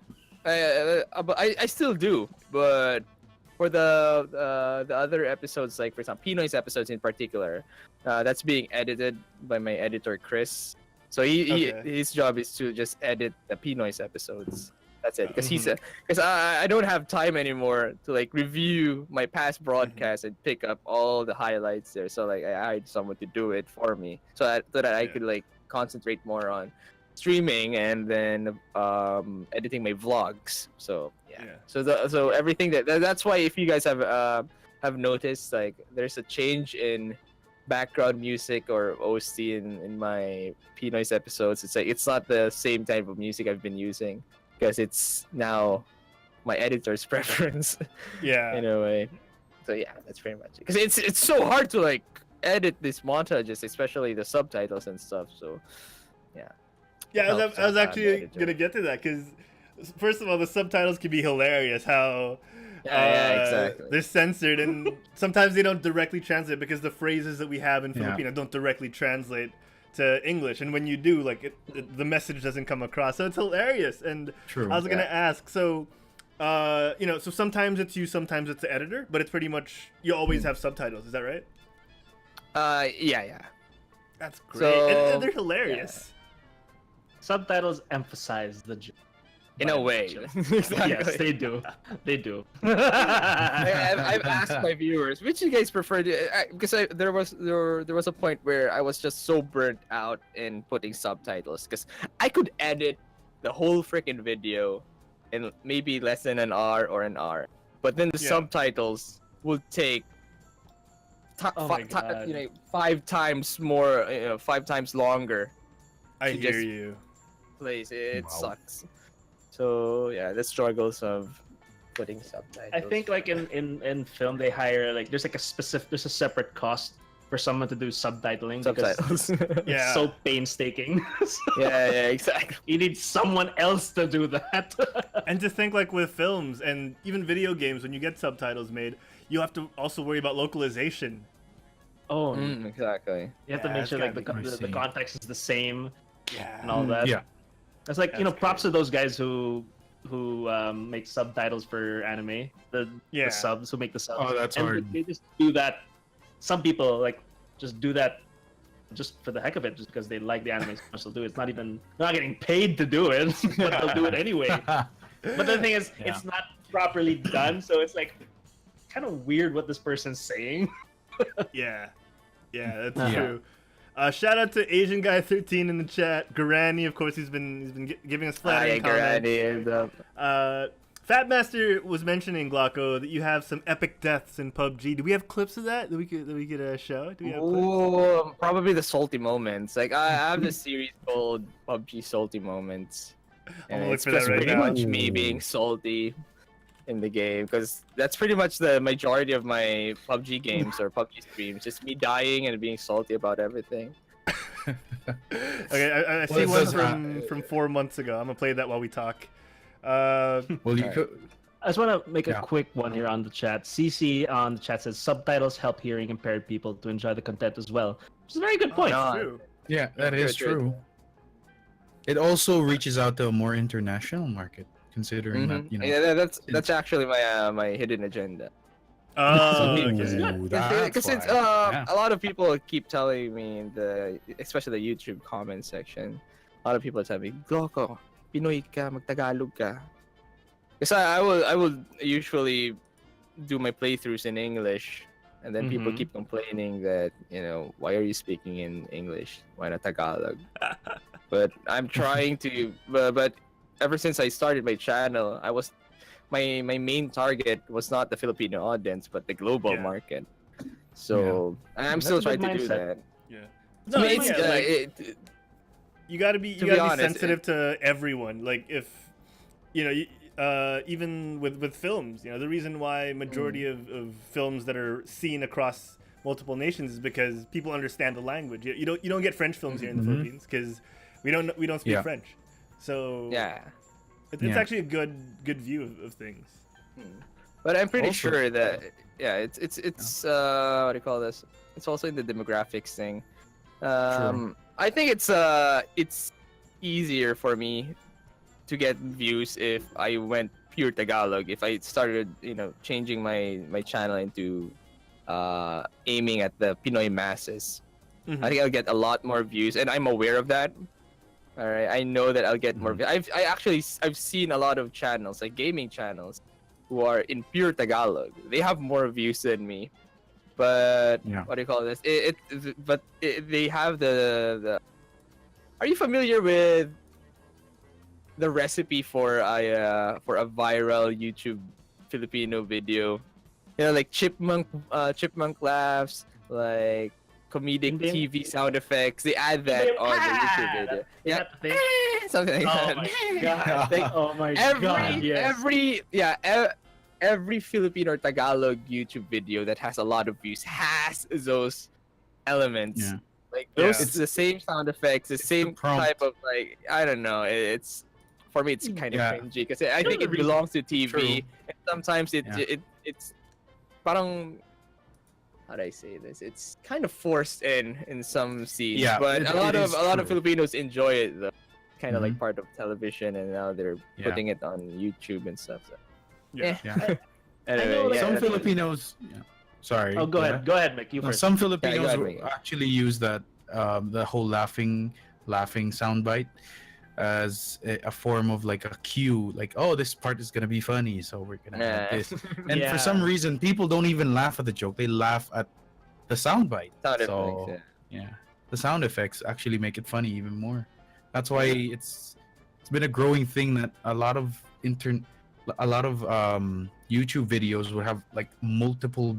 But I still do, but for the other episodes, like for example, Pinoy's episodes in particular, that's being edited by my editor Chris. So Okay. his job is to just edit the Pinoy's epides. That's it, because because I don't have time anymore to like review my past broadcasts and pick up all the highlights there. So like I hired someone to do it for me, so that I Yeah. could like concentrate more on streaming and then editing my vlogs. So yeah. Yeah. So everything that's why if you guys have noticed, like there's a change in background music or OST in my Pinoy's episodes. It's like it's not the same type of music I've been using because it's now my editor's preference Yeah. in a way. So yeah, that's pretty much it. Because it's so hard to like edit these montages, especially the subtitles and stuff. So yeah. Yeah, helps I was out the actually editor. gonna get to that because first of all, the subtitles can be hilarious. How Yeah, exactly. they're censored and sometimes they don't directly translate because the phrases that we have in Yeah. Filipino don't directly translate to English. And when you do, like the message doesn't come across. So it's hilarious. And True. I was gonna ask, so so sometimes it's you, sometimes it's the editor, but it's pretty much you always have subtitles. Is that right? Yeah. That's great. So, and they're hilarious. subtitles emphasize the joke. In a way. Exactly. Yes, they do. They do. I've asked my viewers, which you guys prefer? Because there was a point where I was just so burnt out in putting subtitles because I could edit the whole freaking video in maybe less than an hour or an hour, but then the Yeah. subtitles would take Oh my God. 5 times more, 5 times longer. I to hear just- you. Place it Wow. sucks. So yeah, the struggles of putting subtitles. I think like in film they hire like there's a separate cost for someone to do subtitling because subtitles. Yeah. it's so painstaking. So yeah, exactly. you need someone else to do that. And to think like with films and even video games, when you get subtitles made, you have to also worry about localization. Oh, Exactly. you have to Yeah, make it's sure like gotta be the context is the same Yeah. and all that. Yeah. It's like That's props to those guys who make subtitles for anime. The subs who make the subs. Oh, that's and hard. They just do that. Some people like just do that just for the heck of it, just because they like the anime so much. They'll do it. It's not even they're not getting paid to do it, but they'll do it anyway. But the thing is, Yeah. it's not properly done, so it's like kind of weird what this person's saying. Yeah, that's Yeah. true. Shout out to Asian Guy 13 in the chat. Garani, of course, he's been giving us flattering comments. Fat Master was mentioning, Glocko, that you have some epic deaths in PUBG. Do we have clips of that we could show? Do we have clips? Ooh, probably the salty moments. Like I have this series called PUBG Salty Moments, and look it's for that just right pretty now. much me being salty in the game, because that's pretty much the majority of my PUBG games or PUBG streams. Just me dying and being salty about everything. Okay, I see one from 4 months ago. I'm gonna play that while we talk. Well, you Alright. could. I just want to make a Yeah. quick one here on the chat. CC on the chat says subtitles help hearing impaired people to enjoy the content as well. Which is a very good point. no. True. Yeah, that is Good, good. true. It also reaches out to a more international market, considering that Yeah, that's actually my my hidden agenda. Oh, Ooh, okay. that's Because it's why. Yeah. a lot of people keep telling me in especially the YouTube comment section, a lot of people tell me, Gloco, Pinoy ka, magtagalog ka. Because I will usually do my playthroughs in English, and then people keep complaining that, why are you speaking in English? Why not Tagalog? But I'm trying to, but ever since I started my channel, my main target was not the Filipino audience, but the global Yeah. market. So I'm That's still a good trying to do mindset. that. Yeah. I No, mean, it's, yeah, like, you gotta be to be honest, sensitive to everyone. Like if even with films, the reason why majority of films that are seen across multiple nations is because people understand the language. You don't get French films here in the Philippines because we don't speak Yeah. French. So yeah. it's Yeah. actually a good view of things. But I'm pretty Also- sure that it's what do you call this? It's also in the demographics thing. I think it's easier for me to get views if I went pure Tagalog. If I started, changing my channel into aiming at the Pinoy masses, I think I'll get a lot more views, and I'm aware of that. All right, I know that I'll get more. I've seen a lot of channels, like gaming channels, who are in pure Tagalog. They have more views than me, but Yeah. what do you call this? They have the. Are you familiar with the recipe for a viral YouTube Filipino video? Like chipmunk laughs, like comedic Ding, ding. TV sound effects. They add that on the YouTube video. Yeah, That thing? something like Oh that. my god. Oh my god. Yes. Every Filipino or Tagalog YouTube video that has a lot of views has those elements. Yeah. Like Yeah. those, it's the same sound effects, the same prompt. type of like, I don't know. It's for me, it's kind of Yeah. cringy because I think it belongs to TV. True. And sometimes Yeah. it's parang, how do I say this? It's kind of forced in some scenes. Yeah, but it a lot is of true. Filipinos enjoy it though. Kind of like Mhm. part of television, and now they're Yeah. putting it on YouTube and stuff. So. Yeah. Yeah. Anyway, know, like, yeah, Some that's- Filipinos. Yeah. Sorry. Oh, go ahead. Go ahead, Mick. You No, first. some Filipinos ahead, will Miguel. actually use that the whole laughing soundbite as a form of like a cue, like, oh, this part is gonna be funny, so we're gonna have this. And Yeah. for some reason, people don't even laugh at the joke; they laugh at the soundbite. Sound So effects, yeah, the sound effects actually make it funny even more. That's why it's been a growing thing that a lot of YouTube videos will have like multiple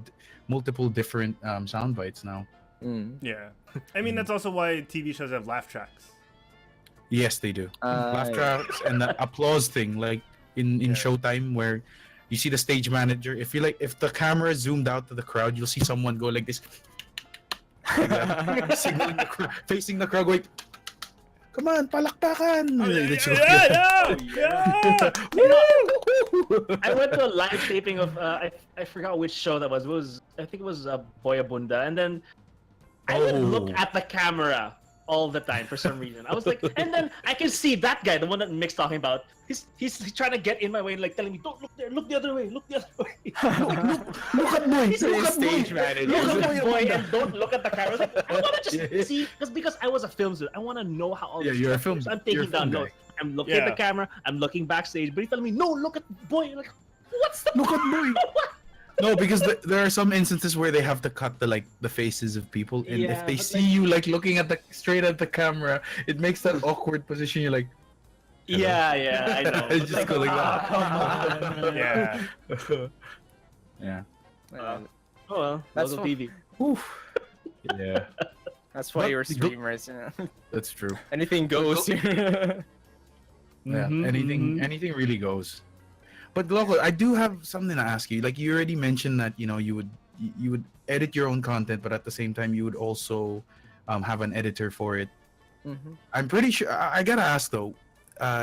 different sound bites now. Mm. Yeah. I mean that's also why TV shows have laugh tracks. Yes, they do. Laugh Yeah. tracks and the applause thing, like in Yeah. Showtime, where you see the stage manager. If the camera is zoomed out to the crowd, you'll see someone go like this, like that, signaling the crowd, facing the crowd, going, "Come on, palakpakan!" I went to a live taping of I forgot which show that was. I think it was Boya Bunda, and then I would look Oh. at the camera all the time for some reason. I was like, and then I can see that guy, the one that Mick's talking about. He's trying to get in my way and like telling me, "Don't look there, look the other way, look the other way." Look at boy, He's look a at stage boy. manager. Look at Boya boy Bunda. and don't look at the camera. I was like, I want to just Yeah. see, because I was a film student. I want to know how all Yeah, this you're a stuff film- works. I'm you're a taking down film guy. notes. I'm looking at the Yeah. camera. I'm looking backstage, but he's telling me, "No, look at boy." Like, what's the Look at boy. No, because there are some instances where they have to cut the faces of people, and if Yeah, they but, see you looking at straight at the camera, it makes that awkward position. You're like, hello? Yeah, I know. I But just go like that. come on, man. Yeah. Yeah. Man, Oh well, That's local fun. TV. Oof. Yeah, that's why But you're the glo- streamers. You know? that's true. Anything goes here. Yeah, Mhm, anything really goes. But Gloco, I do have something to ask you. Like you already mentioned that you would edit your own content, but at the same time you would also have an editor for it. Mhm. I'm pretty sure. I gotta ask though.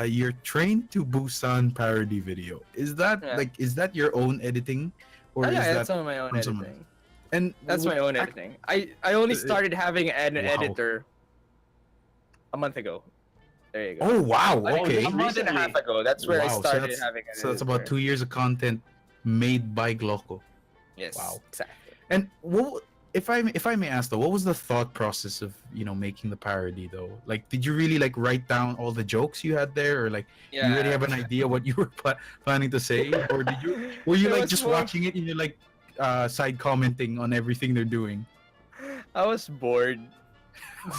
Your Train to Busan parody video, is that Yeah. your own editing, or Oh, yeah, is that's that some of my own from someone? editing. And That's my own editing. I only started having an Wow. editor a month ago. There you go. Oh wow! I mean, Okay. a month and a half ago. That's where I Wow, started having an so that's about editor. 2 years of content made by Gloco. Yes. Wow. Exactly. And if I may ask though, what was the thought process of making the parody though? Like, did you really write down all the jokes you had there, or you already have an idea what you were planning to say, or were you It was just more- watching it and you're side commenting on everything they're doing? I was bored.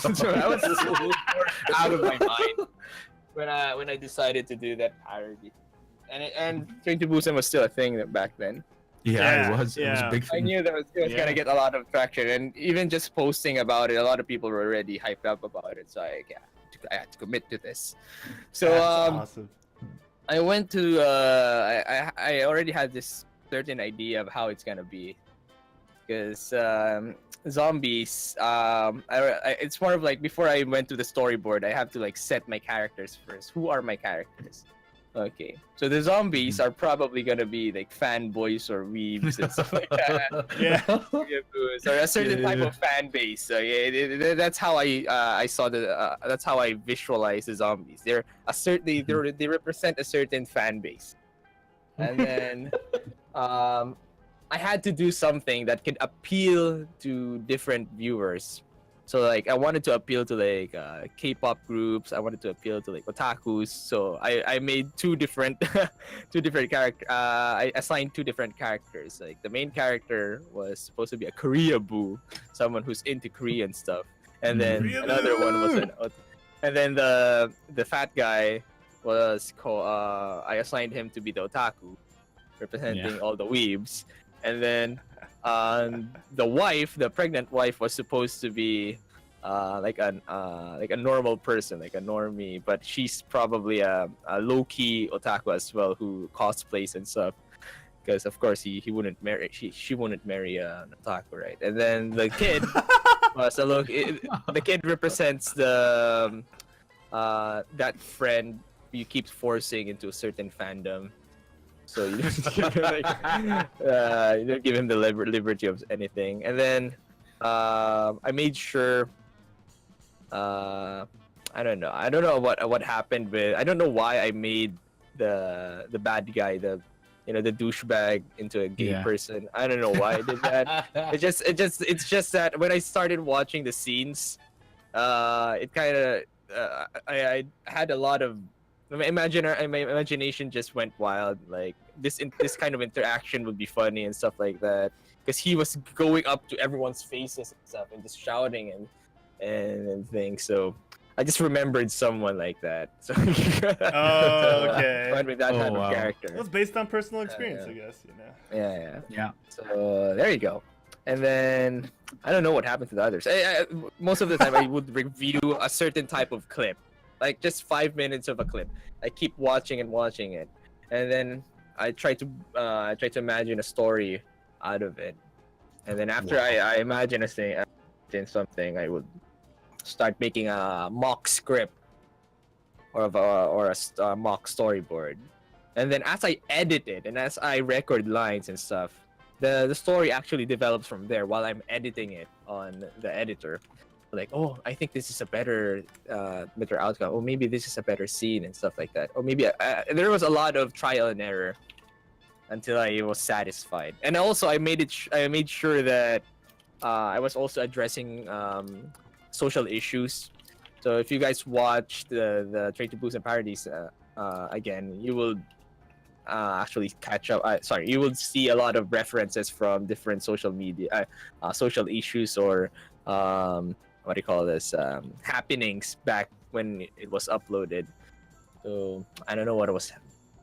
So I was so bored out of my mind when I decided to do that parody. And Train to Busan was still a thing back then. Yeah, Yeah, it was a yeah. big I thing. knew that it was Yeah. gonna get a lot of traction, and even just posting about it, a lot of people were already hyped up about it. So I had to commit to this. So That's awesome. I went to I already had this certain idea of how it's gonna be, because zombies. It's more of before I went to the storyboard, I have to set my characters first. Who are my characters? Okay, so the zombies are probably gonna be fanboys or weebs and stuff like that. Yeah. Or a certain type of fan base. So yeah, that's how I saw that's how I visualize the zombies. They're they represent a certain fan base, and then I had to do something that could appeal to different viewers. So I wanted to appeal to K-pop groups. I wanted to appeal to otakus. So I made two different character. I assigned two different characters. The main character was supposed to be a Korea boo, someone who's into Korean stuff, and then Korea another one was boo! and then the fat guy was I assigned him to be the otaku, representing all the weebs, and then the pregnant wife was supposed to be like a normal person, like a normie, but she's probably a low-key otaku as well, who cosplays and stuff, because of course he wouldn't marry she wouldn't marry an otaku, right? And then the kid was the kid represents the that friend you keep forcing into a certain fandom. So you don't give him the liberty of anything. And then I made sure I don't know what happened with, I don't know why I made the bad guy, the douchebag, into a gay person. I don't know why I did that. It's just that when I started watching the scenes, it kind of I had a lot of my imagination just went wild. This kind of interaction would be funny and stuff like that, because he was going up to everyone's faces and stuff and just shouting and things. So I just remembered someone like that. So Oh, okay. Went with that Oh, type wow. of character. It was based on personal experience, yeah. I guess. Yeah. Yeah. So there you go. And then I don't know what happened to the others. Most of the time I would review a certain type of clip, just 5 minutes of a clip. I keep watching and watching it, and then I try to imagine a story out of it. And then after I imagine something, I would start making a mock script or a mock storyboard. And then as I edit it and as I record lines and stuff, the story actually develops from there while I'm editing it on the editor. Oh, I think this is a better outcome. Or maybe this is a better scene and stuff like that. Or maybe there was a lot of trial and error until I was satisfied. And also I made sure that I was also addressing social issues. So if you guys watch the Train to Busan parodies again, you will actually catch up. Sorry, you would see a lot of references from different social media, social issues, or what do you call this? Happenings back when it was uploaded. So I don't know what it was.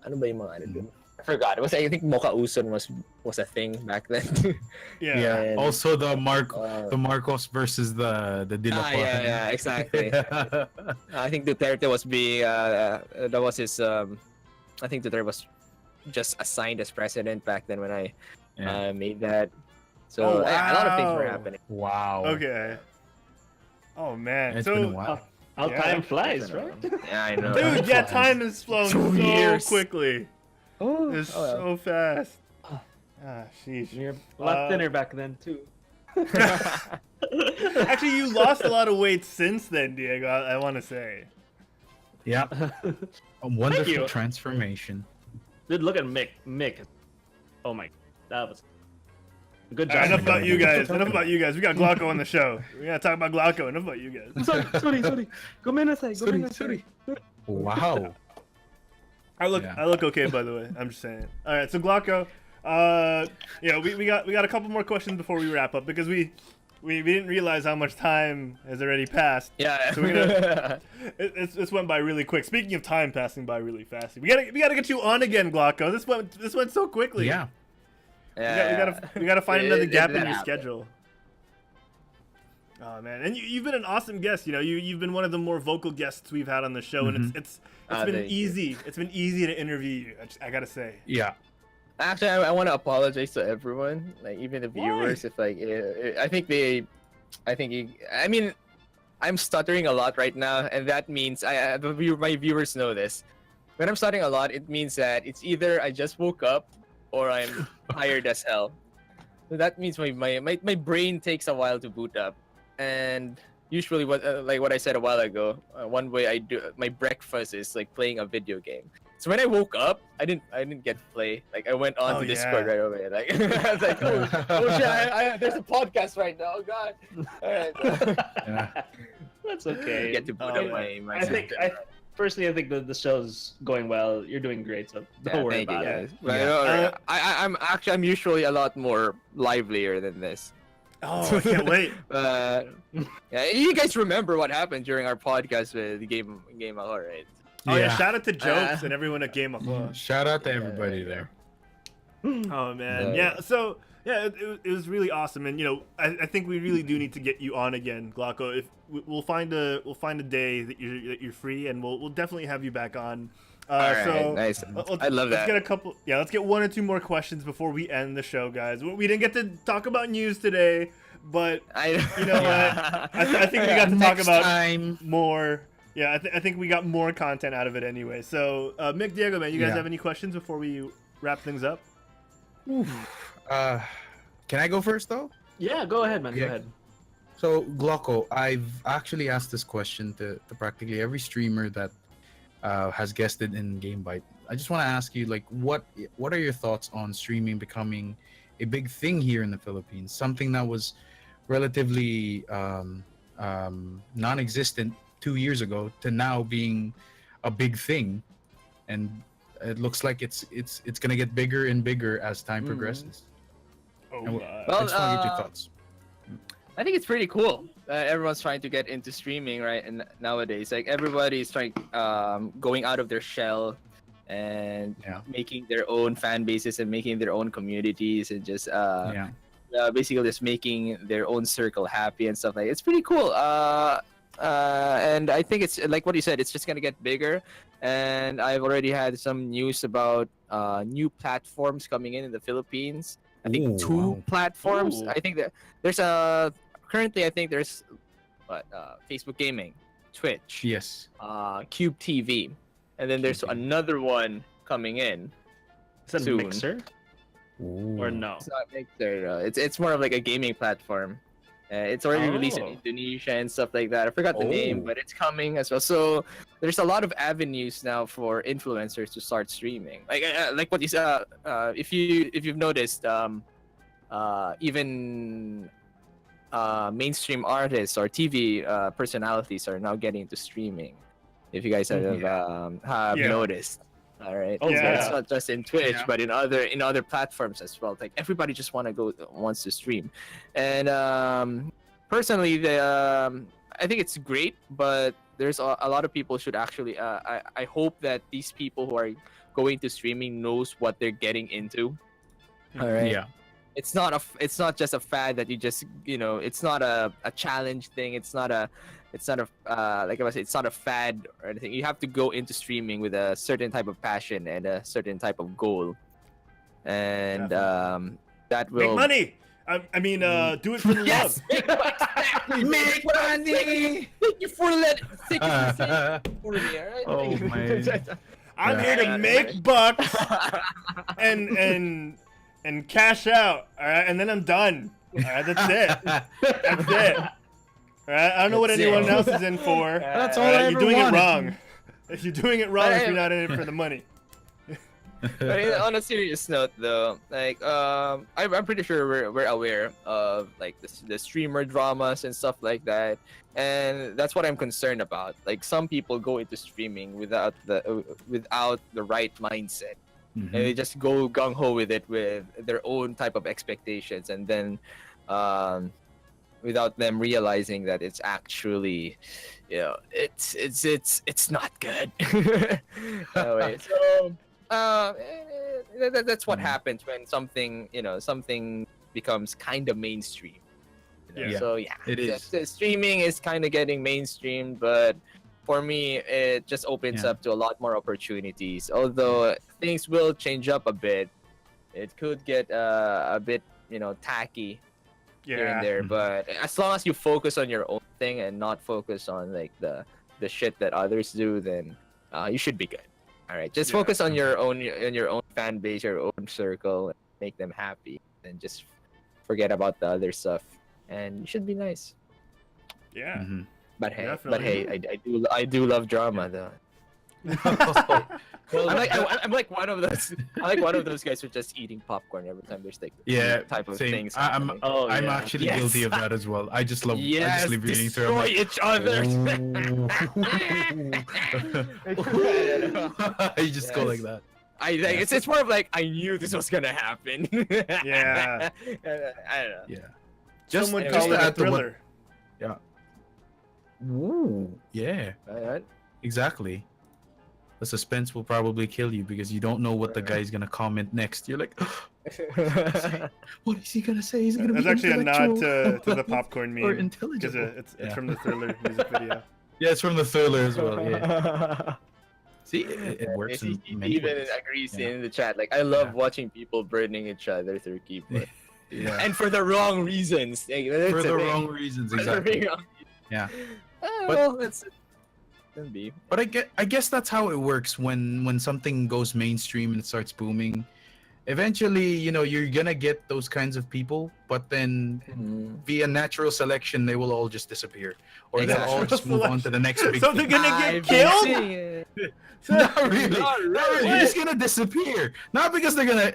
Ano ba yung mga ano dun? I forgot. It was, I think Mocha Uson was a thing back then. Yeah. And, Also the Marcos versus the Dilapan. yeah, exactly. I think Duterte was being that was his I think Duterte was just assigned as president back then when I made that. So Oh, a lot of things were wow. happening. Wow. Okay. Oh man. It's so been a while. How Yeah. time flies, right? Yeah, I know. dude, yeah, time has flown 2 so years. quickly. Oh, It's well. so fast. Sheesh. You're a lot thinner back then too. Actually, you lost a lot of weight since then, Diego. I want to say. Yeah. A wonderful you. transformation. Dude, look at Mick. Oh my, that was a good All right, job. enough about you guys. Enough about you guys. We got Glauco on the show. We gotta talk about Glauco. Enough about you guys. sorry. Sorry. Wow. I look Yeah. I look okay, by the way. I'm just saying. All right, so Glauco, we got a couple more questions before we wrap up because we didn't realize how much time has already passed. Yeah. So we're gonna it's went by really quick. Speaking of time passing by really fast, we gotta get you on again, Glauco. This went so quickly. Yeah. We gotta find another gap in that your happened. schedule. Oh man, and you've been an awesome guest. You know, you've been one of the more vocal guests we've had on the show, and it's been thank you. easy. It's been easy to interview you. I gotta say. Yeah. Actually, I want to apologize to everyone, like even the viewers. If like, I mean, I'm stuttering a lot right now, and that means my viewers know this. When I'm stuttering a lot, it means that it's either I just woke up or I'm tired as hell. So that means my brain takes a while to boot up, and usually what I said a while ago, one way I do my breakfast is like playing a video game. So when I woke up, I didn't get to play. Like I went on to Discord right away. Like I was like, oh shit, there's a podcast right now. Oh god. All right. Yeah. That's okay. Get to boot up my I think personally, I think the show's going well. You're doing great, so don't worry thank you about guys. it. But, I'm usually a lot more livelier than this. Oh, I can't wait. Yeah, you guys remember what happened during our podcast with the game right? Oh yeah, shout out to Jokes and everyone at Game of Shout out to everybody there. Oh man, yeah. So yeah, it was really awesome, and you know, I think we really do need to get you on again, Glauco. If we'll find a day that you're free, and we'll definitely have you back on. All right, so nice. I love Let's that. let's get one or two more questions before we end the show, guys. We didn't get to talk about news today, but you know what? I think we got to talk about time. more. Yeah, I think we got more content out of it anyway. So, Mick, Diego, man, you guys have any questions before we wrap things up? Can I go first though? Yeah, go ahead, man. Yeah. Go ahead. So Gloco, I've actually asked this question to practically every streamer that has guested in GameByte. I just want to ask you, like, what are your thoughts on streaming becoming a big thing here in the Philippines? Something that was relatively non-existent 2 years ago to now being a big thing, and it looks like it's gonna get bigger and bigger as time progresses. Oh, And God. I just want to get your thoughts. I think it's pretty cool. Everyone's trying to get into streaming, right? And nowadays, like everybody's trying, going out of their shell and making their own fan bases and making their own communities and just basically just making their own circle happy and stuff like that. It's pretty cool. And I think it's like what you said. It's just gonna get bigger. And I've already had some news about new platforms coming in the Philippines. I think two platforms. Ooh. I think that there's currently I think there's Facebook Gaming, Twitch, Yes. Cube TV, and then there's another one coming in. Is it a soon. Mixer or no? It's not Mixer. It's more of like a gaming platform. It's already released in Indonesia and stuff like that. I forgot the name, but it's coming as well. So there's a lot of avenues now for influencers to start streaming. Like what you said, if you've noticed, even mainstream artists or TV personalities are now getting into streaming. If you guys have noticed. All right. Oh, So yeah. it's not just in Twitch, Yeah. but in other platforms as well. Like everybody just wants to stream, and personally, I think it's great, but there's a lot of people should actually. I hope that these people who are going to streaming knows what they're getting into. All right. Yeah. It's not just a fad that you just it's not a challenge thing. It's not a like I was saying, it's not a fad or anything. You have to go into streaming with a certain type of passion and a certain type of goal, and that Make will money. I mean, do it for the love. make money. Thank you for for me. All right. Oh, man. I'm Yeah. here to make bucks and cash out. All right, and then I'm done. All right, that's it. That's it. All right, I don't know what That's anyone it. else is in for. That's All all I right, ever you're doing wanted. it wrong. You're doing it wrong if I- you're not in it for the money. But on a serious note, though, like I'm pretty sure we're aware of like the streamer dramas and stuff like that, and that's what I'm concerned about. Like some people go into streaming without the right mindset, and they just go gung ho with it with their own type of expectations, and then without them realizing that it's actually, it's not good. Anyway, so. That's what happens when something becomes kind of mainstream. Yeah. So yeah, It is. the streaming is kind of getting mainstream, but for me, it just opens Yeah. up to a lot more opportunities. Although things will change up a bit, it could get a bit tacky here and Yeah. there. But as long as you focus on your own thing and not focus on like the shit that others do, then you should be good. All right, just Yeah. focus on your own fan base, your own circle, and make them happy, and just forget about the other stuff, and you should be nice. Yeah. Mhm. But hey, Definitely. I do love drama though. I'm like one of those. I like one of those guys who are just eating popcorn every time there's like Yeah, type of same. things. I'm happening. Oh, I'm yeah. actually Yes. guilty of that as well. I just love Yes, reading through. destroy I'm each other. like, you just go Yes. like that. I like it's more of like I knew this was gonna happen. Yeah. I don't know. Yeah. Some would anyway, call just it to a add to what- thriller. Ooh. Yeah. Alright. Exactly. The suspense will probably kill you because you don't know what the guy's gonna comment next. You're like, what is he gonna say? He's gonna That's be actually a nod intellectual to the popcorn or meme. intelligent. Because it's Yeah. from the Thriller music video. Yeah, it's from the thriller as well. Yeah. See, it works in He many even ways. agrees Yeah. in the chat. Like I love Yeah. watching people burning each other through keyboard, Yeah. and for the wrong reasons. Like, that's For the the thing. wrong reasons, For the exactly. wrong- Yeah. But But- well, that's can be. But I guess that's how it works when something goes mainstream and it starts booming. Eventually, you're gonna get those kinds of people, but then via natural selection, they will all just disappear, or they'll all Exactly. just move on to the next big So thing. they're gonna I've get been killed? seeing it. Not really. Not Not really. They're just gonna disappear. Not because they're gonna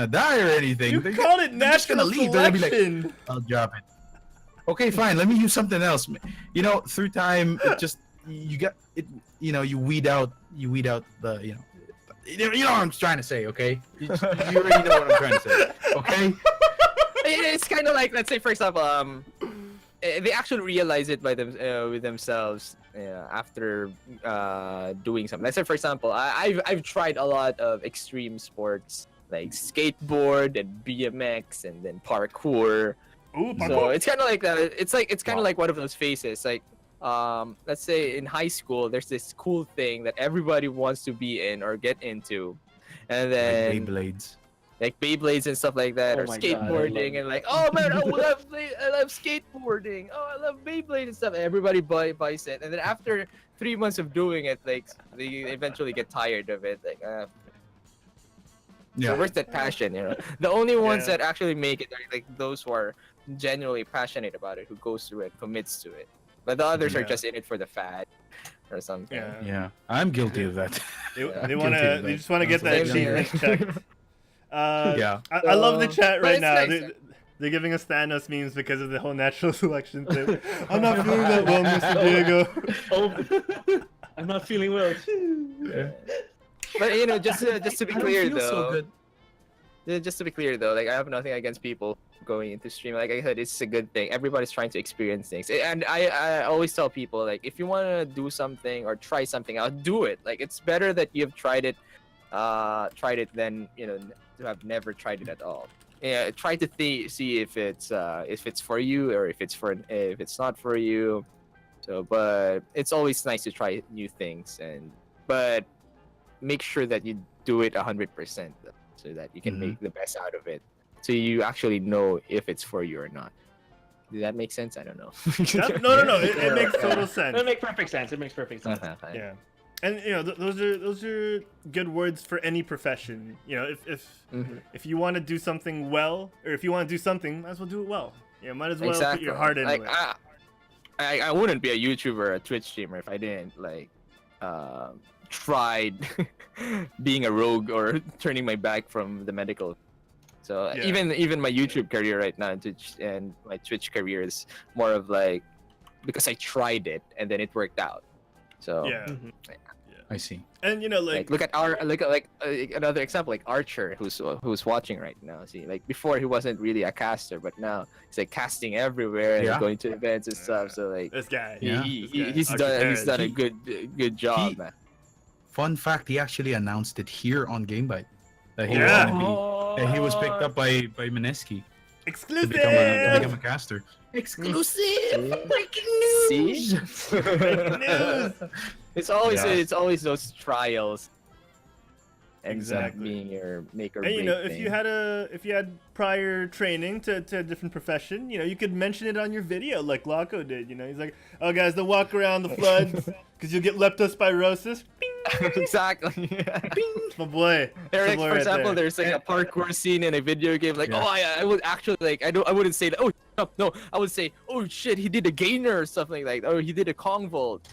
die or anything. You They're called it they're just gonna natural leave. They're gonna be like, selection. I'll drop it. Okay, fine. Let me use something else. Through time, it just you get it. You weed out the you know what I'm trying to say. Okay, you already know what I'm trying to say. Okay. It's kind of like, let's say, for example, they actually realize it by with themselves after doing something. Let's say, for example, I've tried a lot of extreme sports like skateboard and BMX and then parkour. Ooh, So parkour. it's kind of like that. It's kind of like one of those phases. Like, let's say in high school, there's this cool thing that everybody wants to be in or get into, and then Like Beyblades. like Beyblades and stuff like that, Oh or my God, I skateboarding, and like, oh man, I love skateboarding. Oh, I love Beyblade and stuff. And everybody buys it, and then after 3 months of doing it, like they eventually get tired of it. Like, so Yeah. where's that passion? The only ones Yeah. that actually make it are like those who are genuinely passionate about it, who goes through it, commits to it. But the others are Yeah. just in it for the fad or something. Yeah. Yeah, I'm guilty of that. They Guilty wanna. of They that. just wanna get That's that what I cheat mean. checked. Yeah. I love the chat But right it's now. nice. They're giving us Thanos memes because of the whole natural selection thing. I'm not feeling that well, Mr. Diego. Oh, I'm not feeling well. But you know, just to be I don't clear feel so though, good. just to be clear though, like I have nothing against people going into stream. Like I said, it's a good thing. Everybody's trying to experience things, and I always tell people like if you want to do something or try something out, do it. Like it's better that you've tried it than to have never tried it at all. Yeah, try to see if it's for you or if it's not for you. So, but it's always nice to try new things, but make sure that you do it 100%, so that you can make the best out of it. So you actually know if it's for you or not. Does that make sense? I don't know. No. It makes total sense. It makes perfect sense. It makes perfect sense. Yeah, and those are good words for any profession. If you want to do something well, or if you want to do something, might as well do it well. Might as well put your heart into it. I wouldn't be a YouTuber or a Twitch streamer if I didn't tried being a rogue or turning my back from the medical. So even my YouTube career right now and my Twitch career is more of like because I tried it and then it worked out. So I see. And look at another example, like Archer, who's watching right now. See, like before he wasn't really a caster, but now he's like casting everywhere and going to events and stuff. So like this guy, he's done a good job, man. Fun fact: he actually announced it here on GameByte that he was gonna be, and he was picked up by Mineski exclusive to become a caster. Exclusive. Breaking news. Breaking news. It's always those trials. Exactly. Being your make or break. And if you had prior training to a different profession, you could mention it on your video like GLOCO did. He's like, oh guys, don't walk around the floods because you'll get leptospirosis. Exactly. My boy. Eric, for example, there's like a parkour scene in a video game. Like, I would actually I wouldn't say that. Oh no, I would say, oh shit, he did a gainer or something like that. Or he did a Kong vault.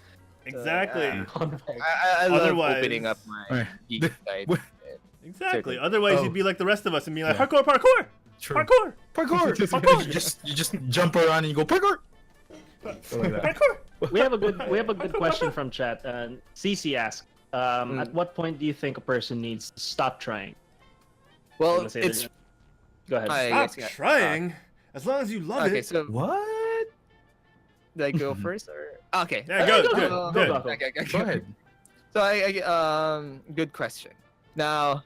Exactly. I love opening up my geek side. Exactly. Otherwise, you'd be like the rest of us and be like, parkour. True. Parkour. You just jump around and you go parkour. Parkour. We have a good question from chat. CC asked, at what point do you think a person needs to stop trying? Well, go ahead. Stop trying. As long as you love it. Okay, so What? did I go first or? Okay. Yeah, go Okay. Go ahead. So good question. Now,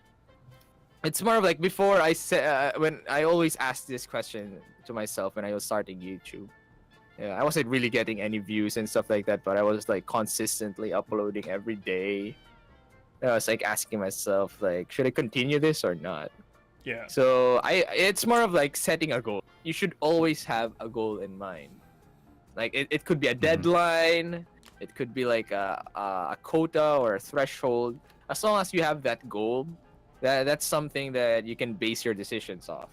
it's more of like before I said when I always asked this question to myself when I was starting YouTube. Yeah, I wasn't really getting any views and stuff like that, but I was like consistently uploading every day. I was like asking myself like, should I continue this or not? Yeah. So it's more of like setting a goal. You should always have a goal in mind. Like it could be a deadline, it could be like a quota or a threshold. As long as you have that goal, that's something that you can base your decisions off.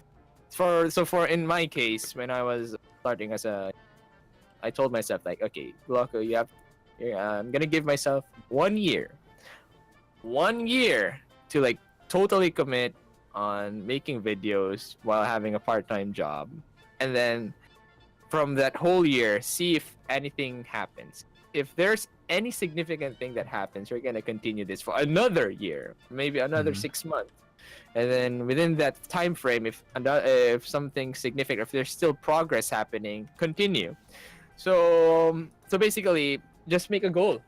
For in my case, when I was starting I told myself like, okay, GLOCO, I'm gonna give myself 1 year. 1 year to like totally commit on making videos while having a part-time job, and then from that whole year, see if anything happens. If there's any significant thing that happens, we're gonna continue this for another year, maybe another 6 months, and then within that time frame, if something significant, if there's still progress happening, continue. So basically, just make a goal.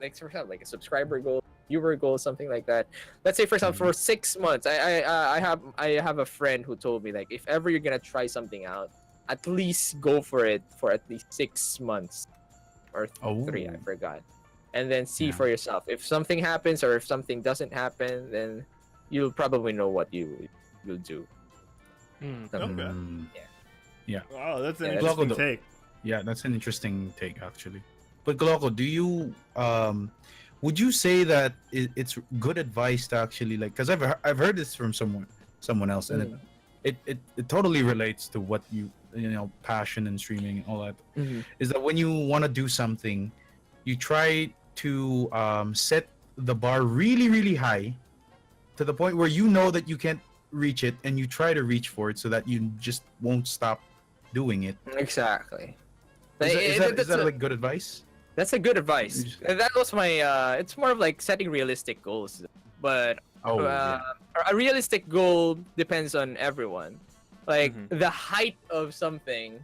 Like for example, like a subscriber goal, viewer goal, something like that. Let's say for example, for 6 months, I have a friend who told me like, if ever you're gonna try something out, at least go for it for at least 6 months or 3, I forgot, and then see for yourself. If something happens or if something doesn't happen, then you'll probably know what you'll do. Okay. Yeah. Wow, that's an interesting take. Yeah, that's an interesting take actually. But GLOCO, do you would you say that it's good advice to actually like? Because I've heard this from someone else, and it totally relates to what you passion and streaming and all that. Is that when you want to do something, you try to set the bar really, really high to the point where you know that you can't reach it, and you try to reach for it so that you just won't stop doing it. Exactly. Is that like good advice? That's a good advice. And that was my. It's more of like setting realistic goals, but a realistic goal depends on everyone. Like the height of something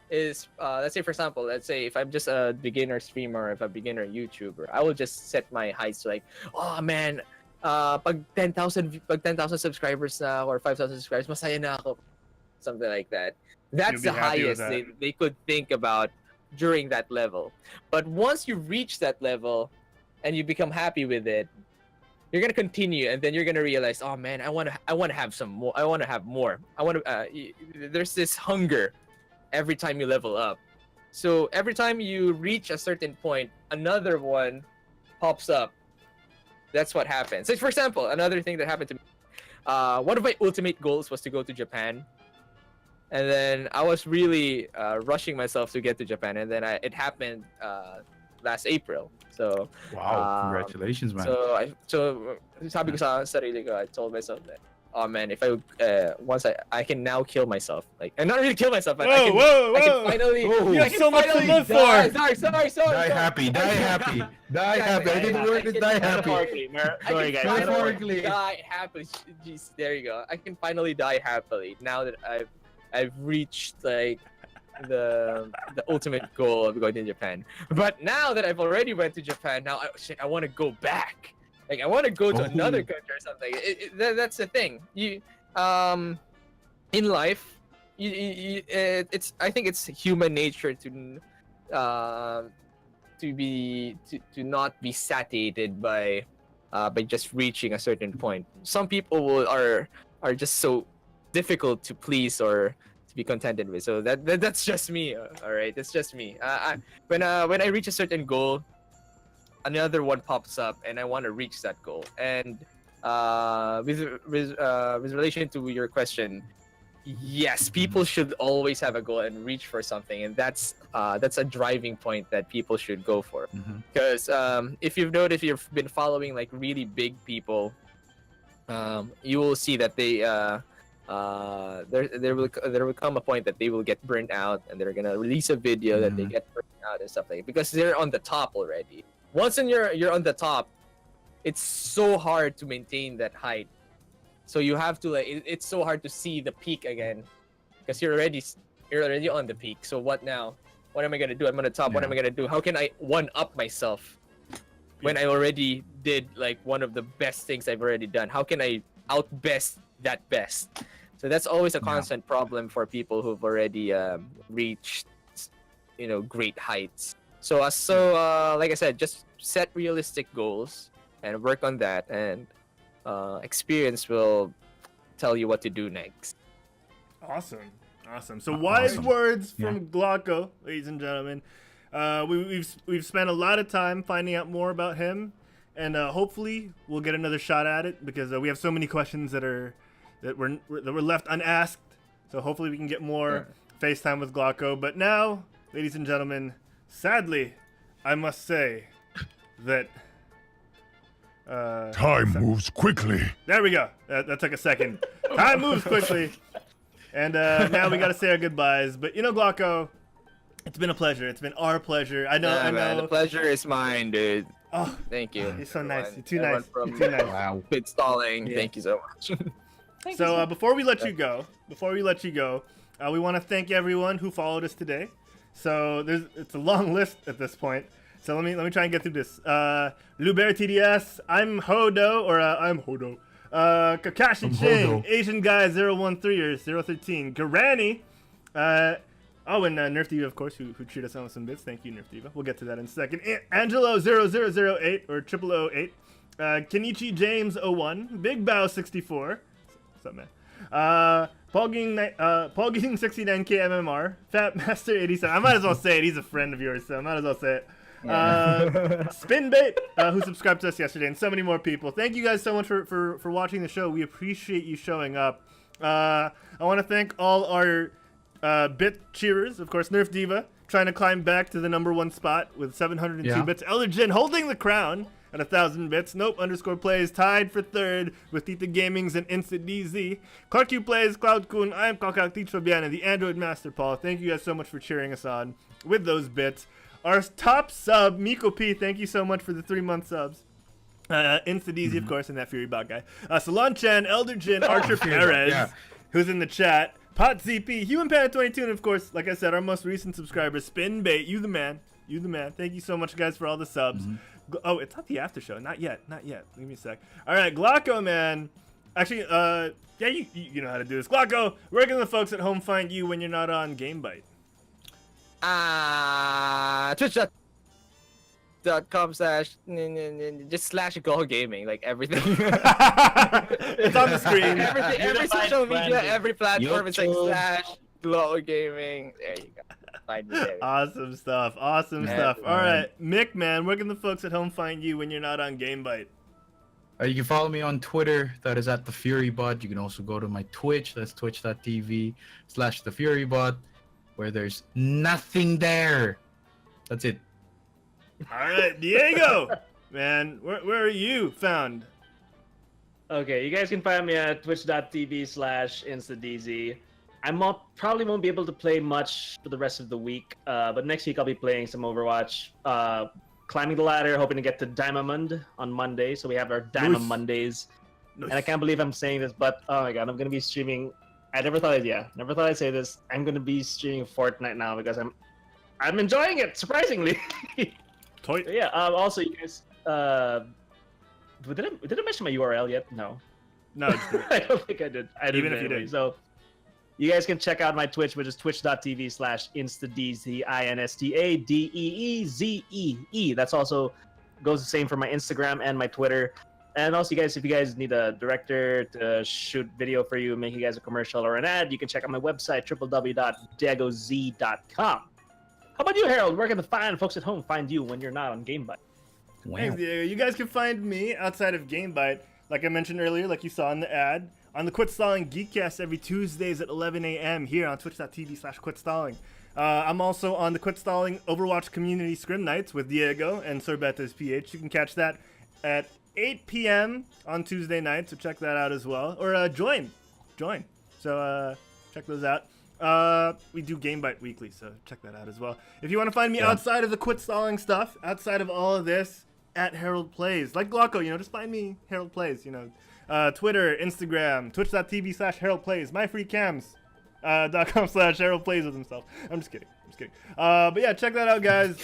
is, let's say for example, let's say if I'm just a beginner streamer, if I'm a beginner YouTuber, I will just set my heights like, oh man, pag 10,000 subscribers na or 5,000 subscribers, masaya na ako. Something like that. That's the highest they could think about during that level. But once you reach that level and you become happy with it, you're gonna continue, and then you're gonna realize, oh man, I wanna have some more. I wanna have more. There's this hunger every time you level up. So every time you reach a certain point, another one pops up. That's what happens. So for example, another thing that happened to me, one of my ultimate goals was to go to Japan. And then I was really rushing myself to get to Japan, and then it happened last April. So wow, congratulations, man. So sabi ko sa sarili ko, I told myself that, oh man, if once I can now kill myself, like, and not really kill myself, but I can finally. You have so much to live for. Sorry. Die happy. Die happy. I didn't work this. Die happy. Sorry, guys. Metaphorically. Die happily. Jeez, there you go. I can finally die happily now that I've reached like the ultimate goal of going to Japan. But now that I've already went to Japan, now I want to go back. Like I want to go to another country or something. That's the thing. You in life, I think it's human nature to not be satiated by just reaching a certain point. Some people are just so difficult to please or to be contented with. So that's just me. All right, that's just me. When I reach a certain goal, another one pops up, and I want to reach that goal. And with relation to your question, yes, people should always have a goal and reach for something, and that's a driving point that people should go for. Because if you've been following like really big people, you will see that they there will come a point that they will get burnt out, and they're gonna release a video that they get burnt out and stuff like that, because they're on the top already. Once you're on the top, it's so hard to maintain that height. So you have to it's so hard to see the peak again, because you're already on the peak. So what now? What am I gonna do? I'm on the top. What am I gonna do? How can I one up myself when I already did like one of the best things I've already done? How can I outbest that best? So that's always a constant problem for people who've already reached, great heights. So like I said, just set realistic goals and work on that, and experience will tell you what to do next. Awesome. So wise words from GLOCO, ladies and gentlemen. We've spent a lot of time finding out more about him, and hopefully we'll get another shot at it, because we have so many questions that were left unasked. So hopefully we can get more FaceTime with GLOCO. But now, ladies and gentlemen, sadly, I must say that time moves quickly. There we go. That took a second. Time moves quickly. And now we got to say our goodbyes. But GLOCO, it's been a pleasure. It's been our pleasure. I know. Man, the pleasure is mine, dude. Oh, thank you. You're so everyone. nice. You're too nice. You're too nice. Wow. Quit stalling. Yeah. Thank you so much. So before we let you go, we want to thank everyone who followed us today. So it's a long list at this point. So let me try and get through this. Luber TDS, I'm Hodo. Kakashi Ching, Asian Guy 013 or 013, Garani, and Nerf Diva, of course, who treated us on with some bits. Thank you, Nerf Diva. We'll get to that in a second. Angelo 0008 or 0008, Kenichi James 01, Big Bow 64. What's up, man? Poging 69K MMR, Fat Master 87. I might as well say it. He's a friend of yours, so I might as well say it. Spinbait, who subscribed to us yesterday, and so many more people. Thank you guys so much for watching the show. We appreciate you showing up. I want to thank all our bit cheerers, of course. Nerf Diva trying to climb back to the number 1 spot with 702 bits. Elderjin holding the crown at 1,000 bits. Nope _ plays tied for 3rd with Tita Gaming's and Instant DZ. ClarkQ plays, Cloud Kun, I am Kakak Teach Fabian, and the Android Master Paul. Thank you guys so much for cheering us on with those bits. our top sub, Miko P. Thank you so much for the 3-month subs. InstaDeezy, of course, and that FuryBot guy. Salon Chan, Elder Jin, Archer Perez, who's in the chat. Pot ZP, Human Panda 22, and of course, like I said, our most recent subscriber, Spin Bait. You the man. You the man. Thank you so much, guys, for all the subs. Oh, it's not the after show. Not yet. Not yet. Give me a sec. All right, Glocko, man. Actually, yeah, you know how to do this. Glocko, where can the folks at home find you when you're not on GameByte? Twitch.com/ just / GLOCOgaming, like everything. It's on the screen. every social media, every platform, it's like / GLOCOgaming. There you go. Find me there. Awesome stuff. Awesome stuff. All right, Mick, man, where can the folks at home find you when you're not on GameByte? You can follow me on Twitter. That is at @TheFuryBot. You can also go to my Twitch. That's twitch.tv/TheFuryBot, where there's nothing there. That's it. All right, Diego, man, where are you found? Okay, you guys can find me at twitch.tv/InstaDeezy. Probably won't be able to play much for the rest of the week, but next week I'll be playing some Overwatch. Climbing the ladder, hoping to get to Diamond on Monday. So we have our Diamond Mondays. Nice. And I can't believe I'm saying this, but oh my god, I'm gonna be streaming. I never thought I'd say this. I'm gonna be streaming Fortnite now because I'm enjoying it, surprisingly. Yeah. Also, you guys, did I mention my URL yet? No. No, I don't think I did. Even if you did. So you guys can check out my Twitch, which is twitch.tv/InstaDeeze, InstaDeeze. That's also goes the same for my Instagram and my Twitter. And also, you guys, if you guys need a director to shoot video for you, make you guys a commercial or an ad, you can check out my website, www.dagoz.com. How about you, Harold? Where can the fine folks at home find you when you're not on GameByte? Thanks, Diego. You guys can find me outside of GameByte, like I mentioned earlier, like you saw in the ad, on the Quit Stalling Geekcast every Tuesdays at 11 a.m. here on twitch.tv/QuitStalling. I'm also on the Quit Stalling Overwatch Community Scrim Nights with Diego and Sorbetas PH. You can catch that at 8 p.m. on Tuesday night, so check that out as well. Or join. So check those out. We do GameByte weekly, so check that out as well. If you want to find me outside of the Quit Stalling stuff, outside of all of this, at Herald Plays. Like Glocko, just find me Herald Plays, Twitter, Instagram, twitch.tv/Herald Plays, myfreecams.com/Herald Plays with himself. I'm just kidding. But yeah, check that out, guys.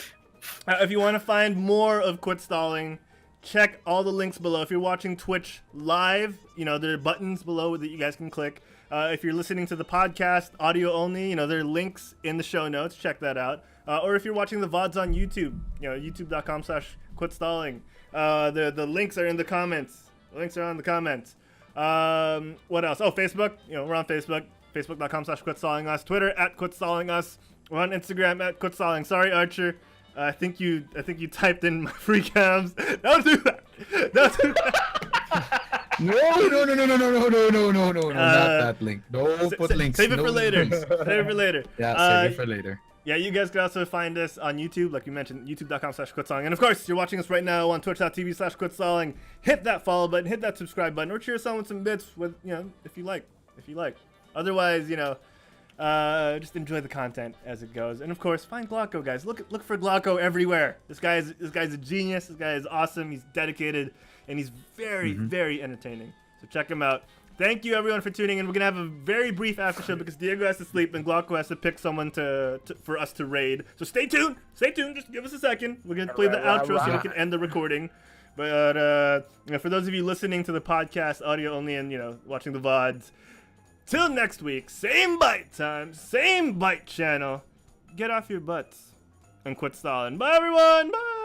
If you want to find more of Quit Stalling, check all the links below. If you're watching Twitch live, there are buttons below that you guys can click. If you're listening to the podcast, audio only, there are links in the show notes. Check that out. Or if you're watching the VODs on YouTube, youtube.com/QuitStalling. The links are in the comments. The links are on the comments. What else? Oh, Facebook. We're on Facebook. Facebook.com/QuitStallingUs. Twitter @QuitStallingUs. We're on Instagram @QuitStalling. Sorry, Archer. I think you typed in my free cams. Don't do that. No, not that link. Don't put links. Save it for later. Yeah, save it for later. Yeah, you guys can also find us on YouTube, like you mentioned, youtube.com/QuitStalling. And of course, you're watching us right now on twitch.tv/QuitStalling. Hit that follow button, hit that subscribe button, or cheer us on with some bits with, if you like. Otherwise, just enjoy the content as it goes. And of course, find Glocko, guys. Look for Glocko everywhere. This guy's a genius. This guy is awesome. He's dedicated, and he's very, very entertaining. So check him out. Thank you, everyone, for tuning in. We're going to have a very brief after show because Diego has to sleep and Glocko has to pick someone for us to raid. So stay tuned. Just give us a second. We're going to play the outro so we can end the recording. But for those of you listening to the podcast, audio only, and, watching the VODs, till next week, same bite time, same bite channel. Get off your butts and quit stalling. Bye, everyone. Bye.